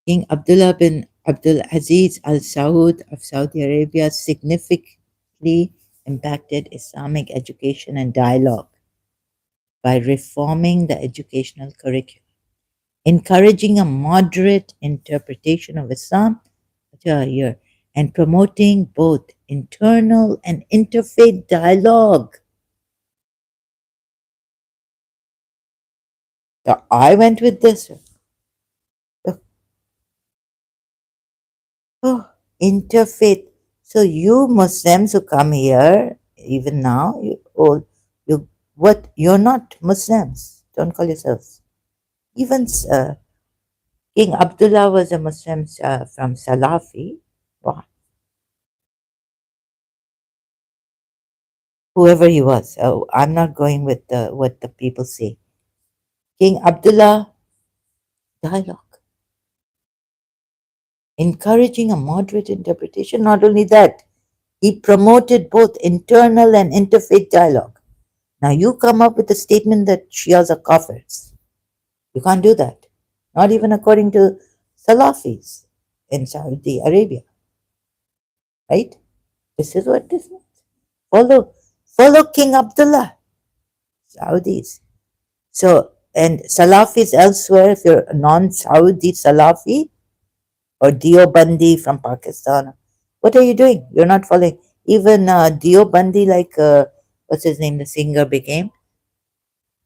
King Abdullah bin Abdul Aziz Al Saud of Saudi Arabia significantly impacted Islamic education and dialogue by reforming the educational curriculum, encouraging a moderate interpretation of Islam here, and promoting both internal and interfaith dialogue. So I went with this. Oh, interfaith. So you Muslims who come here, even now, you what? You're not Muslims. Don't call yourselves. Even King Abdullah was a Muslim from Salafi. Wow. Whoever he was. I'm not going with what the people say. King Abdullah, dialogue, encouraging a moderate interpretation. Not only that, he promoted both internal and interfaith dialogue. Now you come up with a statement that Shias are kafirs. You can't do that. Not even according to Salafis in Saudi Arabia, right? This is what this means. Follow King Abdullah, Saudis. So, and Salafis elsewhere, if you're a non-Saudi Salafi or Diobandi from Pakistan, what are you doing? You're not following. Even Diobandi, like, what's his name, the singer became?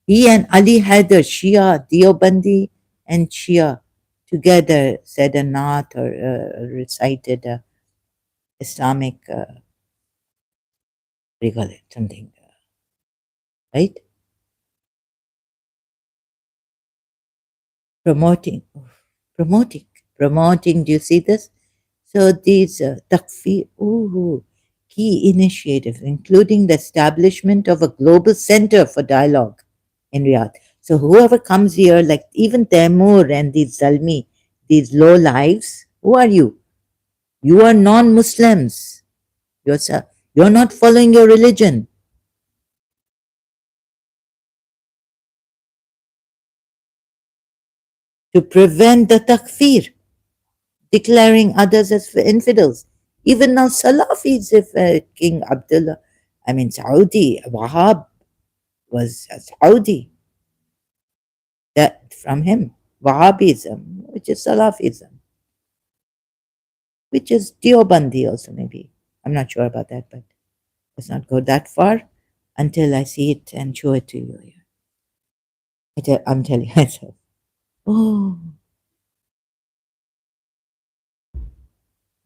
He and Ali Haider, Shia, Deobandi, and Shia together said a naat or recited Islamic, what do you call it, something, right? Promoting, promoting, promoting. Do you see this? So these Takfir, key initiatives, including the establishment of a global center for dialogue in Riyadh. So whoever comes here, like even Taimur and these Zalmi, these low lives, who are you? You are non-Muslims. You're, you're not following your religion. To prevent the takfir, declaring others as infidels. Even now, Salafis, if King Abdullah, I mean Saudi, Wahab was a Saudi, that from him, Wahhabism, which is Salafism, which is Deobandi also maybe. I'm not sure about that, but let's not go that far until I see it and show it to you. I'm telling myself. Oh,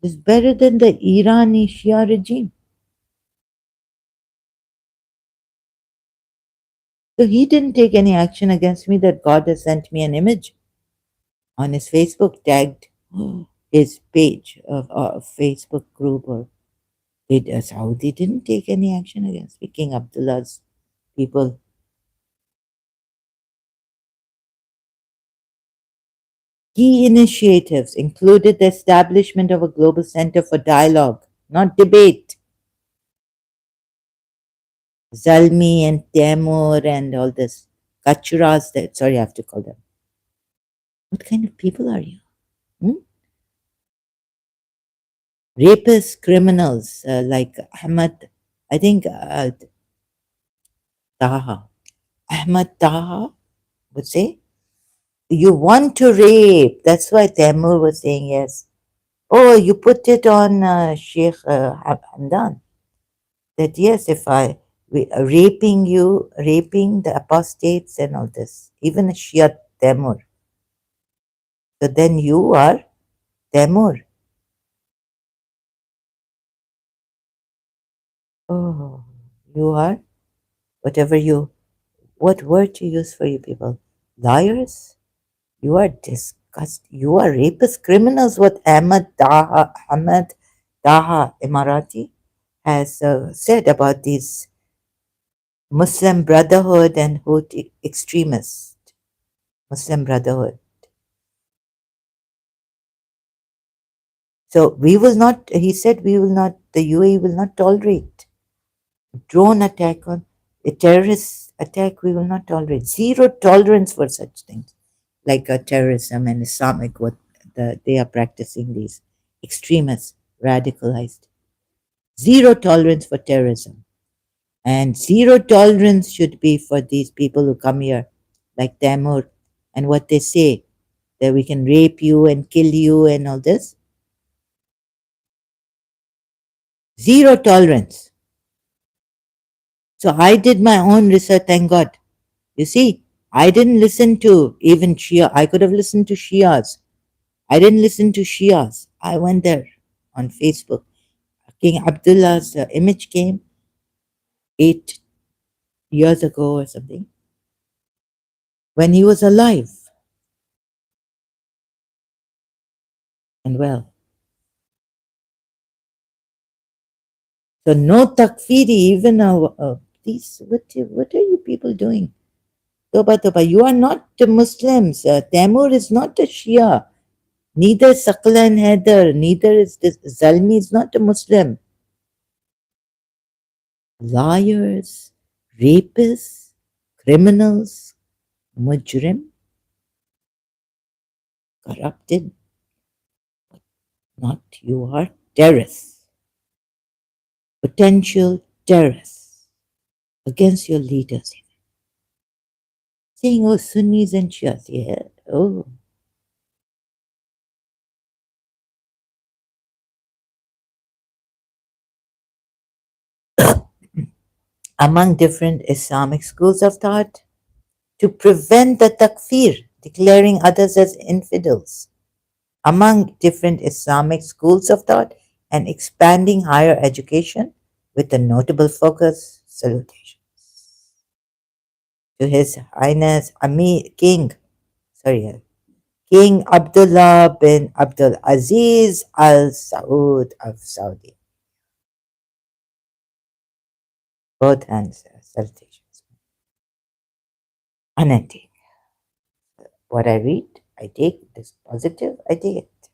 it's better than the Irani Shia regime. So he didn't take any action against me that God has sent me an image on his Facebook, tagged his page of Facebook group, or did Saudi didn't take any action against me. King Abdullah's people. Key initiatives included the establishment of a global center for dialogue, not debate. Zalmi and Temur and all this Kachuras, that, sorry, I have to call them. What kind of people are you? Hmm? Rapists, criminals like Ahmad, I think Taha. Ahmad Taha would say, you want to rape. That's why Taimur was saying yes. Oh, you put it on Sheikh Hamdan. That yes, if raping you, raping the apostates and all this, even a Shia Taimur. So then you are Taimur. Oh, you are whatever you, what word to use for you people? Liars? You are disgust. You are rapist criminals. What Ahmed Daha Emirati has said about these Muslim Brotherhood and Houthi extremists. Muslim Brotherhood. So we will not. He said we will not. The UAE will not tolerate drone attack on a terrorist attack. We will not tolerate. Zero tolerance for such things like terrorism and Islamic. What they are practicing, these extremists, radicalized. Zero tolerance for terrorism. And zero tolerance should be for these people who come here, like Tamur, and what they say, that we can rape you and kill you and all this. Zero tolerance. So I did my own research, thank God. You see, I didn't listen to even Shia. I could have listened to Shias. I didn't listen to Shias. I went there on Facebook. King Abdullah's image came 8 years ago or something when he was alive and well. So no takfiri, even these. What are you people doing? Toba toba. You are not Muslims. Tamur is not a Shia. Neither Sakla and Haider. Neither is this Zalmi is not a Muslim. Liars, rapists, criminals, mujrim, corrupted. Not you are terrorists. Potential terrorists against your leaders. Saying, oh, Sunnis and Shias. Yeah. Oh. Among different Islamic schools of thought to prevent the takfir, declaring others as infidels. Among different Islamic schools of thought and expanding higher education with a notable focus. Salutation to His Highness King Abdullah bin Abdul Aziz Al Saud of Saudi. Both hands, salutations. Unending. What I read, I take this positive, I take it.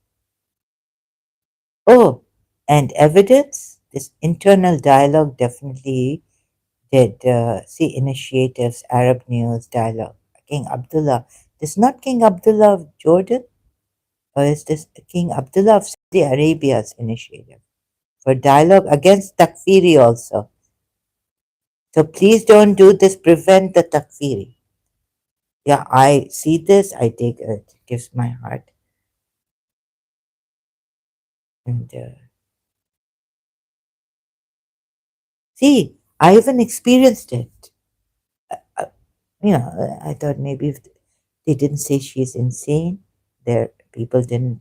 Oh, and evidence, this internal dialogue definitely did. See, initiatives, Arab News dialogue. King Abdullah. This is not King Abdullah of Jordan, or is this King Abdullah of Saudi Arabia's initiative for dialogue against Takfiri also? So please don't do this, prevent the Takfiri. Yeah, I see this, I take it, it gives my heart. And see, I even experienced it. Uh, I thought maybe if they didn't say she's insane, their people didn't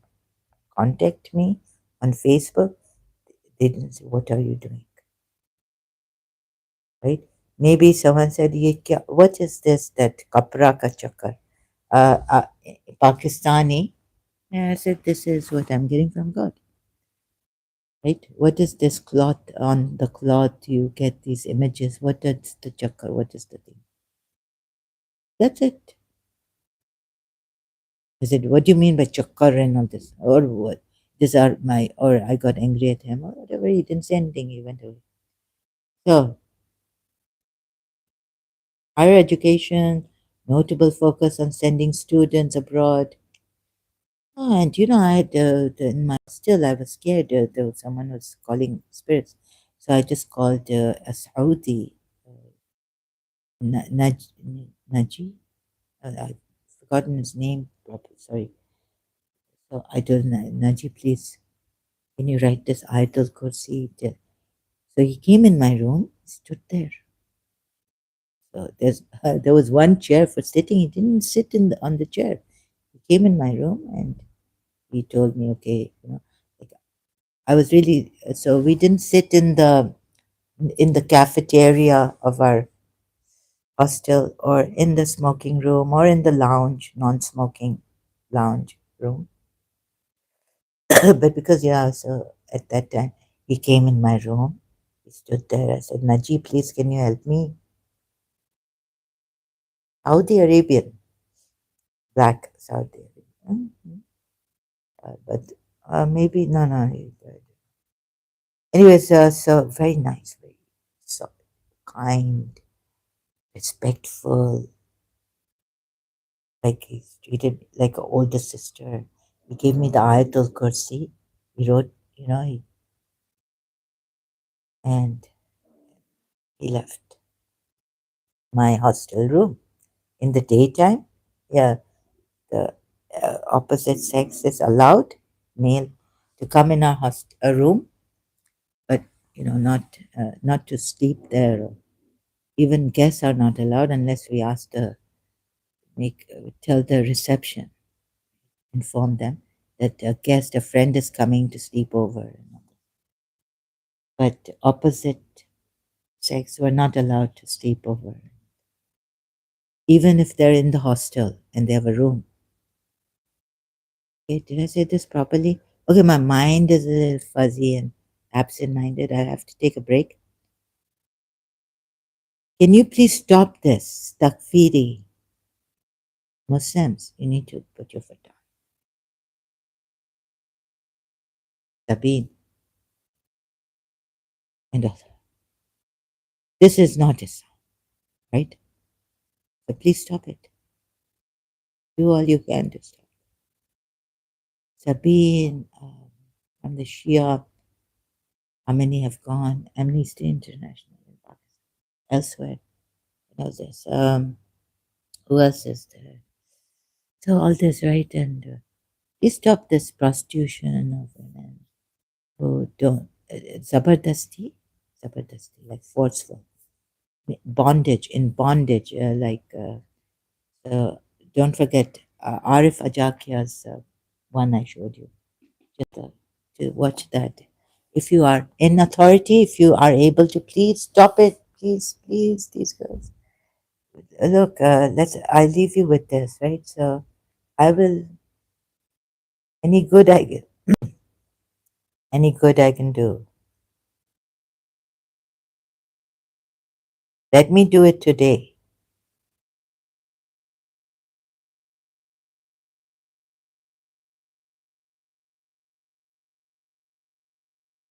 contact me on Facebook. They didn't say, what are you doing? Right? Maybe someone said, "Ye kya, what is this that kapra ka chakar? Pakistani." And I said, this is what I'm getting from God. Right? What is this cloth? On the cloth, you get these images. What is the chakar? What is the thing? That's it. I said, what do you mean by chakar and all this? Or what? These are my, or I got angry at him or whatever. He didn't say anything. He went away. So, higher education, notable focus on sending students abroad. Oh, and I had in my still I was scared. There was someone was calling spirits, so I just called a Saudi Naji. I've forgotten his name properly. Sorry. So I told Naji, please, can you write this Ayatul Kursi? So he came in my room, stood there. So there was one chair for sitting. He didn't sit on the chair. He came in my room and he told me, okay, like I was really so we didn't sit in the cafeteria of our hostel or in the smoking room or in the lounge, non-smoking. lounge room. But because, so at that time, he came in my room. He stood there. I said, Najib, please, can you help me? Saudi Arabian, black Saudi Arabian. But maybe, no. Anyways, so very nice, very so kind, respectful, like he's treated like an older sister. He gave me the Ayatul Kursi. He wrote, and he left my hostel room. In the daytime, yeah, the opposite sex is allowed, male, to come in our a room, but not to sleep there. Even guests are not allowed unless we ask tell the reception, inform them that a friend is coming to sleep over. But opposite sex were not allowed to sleep over, even if they're in the hostel and they have a room. Okay, did I say this properly? Okay, my mind is a little fuzzy and absent-minded. I have to take a break. Can you please stop this? Takfiri. Muslims, you need to put your foot down. Sabine and other. This is not Islam, right? So please stop it. Do all you can to stop. Sabine, from the Shia, how many have gone? Amnesty International in Pakistan. Elsewhere, there's who else is there? So all this, right? And please stop this prostitution of women who don't zabardasti, like forceful bondage in bondage, uh, don't forget Arif Ajakia's one I showed you. Just to watch that. If you are in authority, if you are able to, please stop it. Please, these girls. Look, I leave you with this, right? So I will, any good I get, any good I can do. Let me do it today.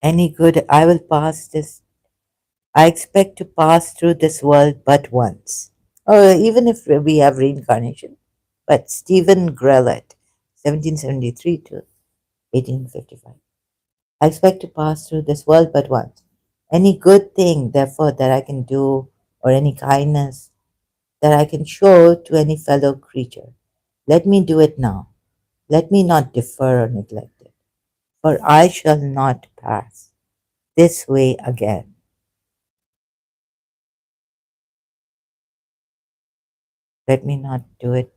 Any good I will pass this. I expect to pass through this world but once. Or even if we have reincarnation. But Stephen Grellet, 1773 to 1855. I expect to pass through this world but once. Any good thing, therefore, that I can do, or any kindness that I can show to any fellow creature, let me do it now. Let me not defer or neglect it, for I shall not pass this way again. Let me not do it.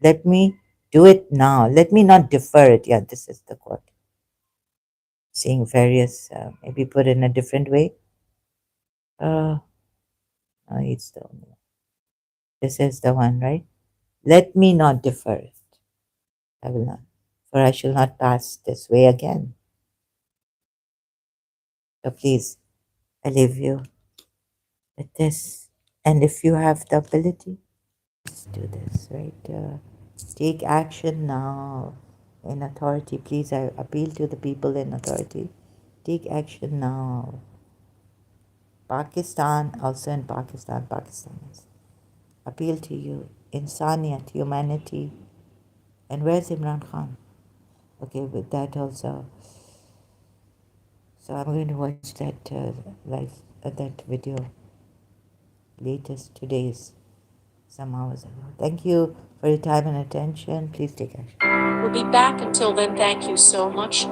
Let me do it now. Let me not defer it. Yeah, this is the quote. Seeing various, maybe put in a different way. No, it's the only one. This is the one, right? Let me not defer it. I will not, for I shall not pass this way again. So please, I leave you with this. And if you have the ability, let's do this, right? Take action now. In authority, please, I appeal to the people in authority. Take action now. Pakistan, also in Pakistan, Pakistanis. Appeal to you. Insaniyat, humanity. And where's Imran Khan? Okay, with that also. So I'm going to watch that that video latest today's some hours ago. Thank you for your time and attention. Please take action. We'll be back. Until then, thank you so much.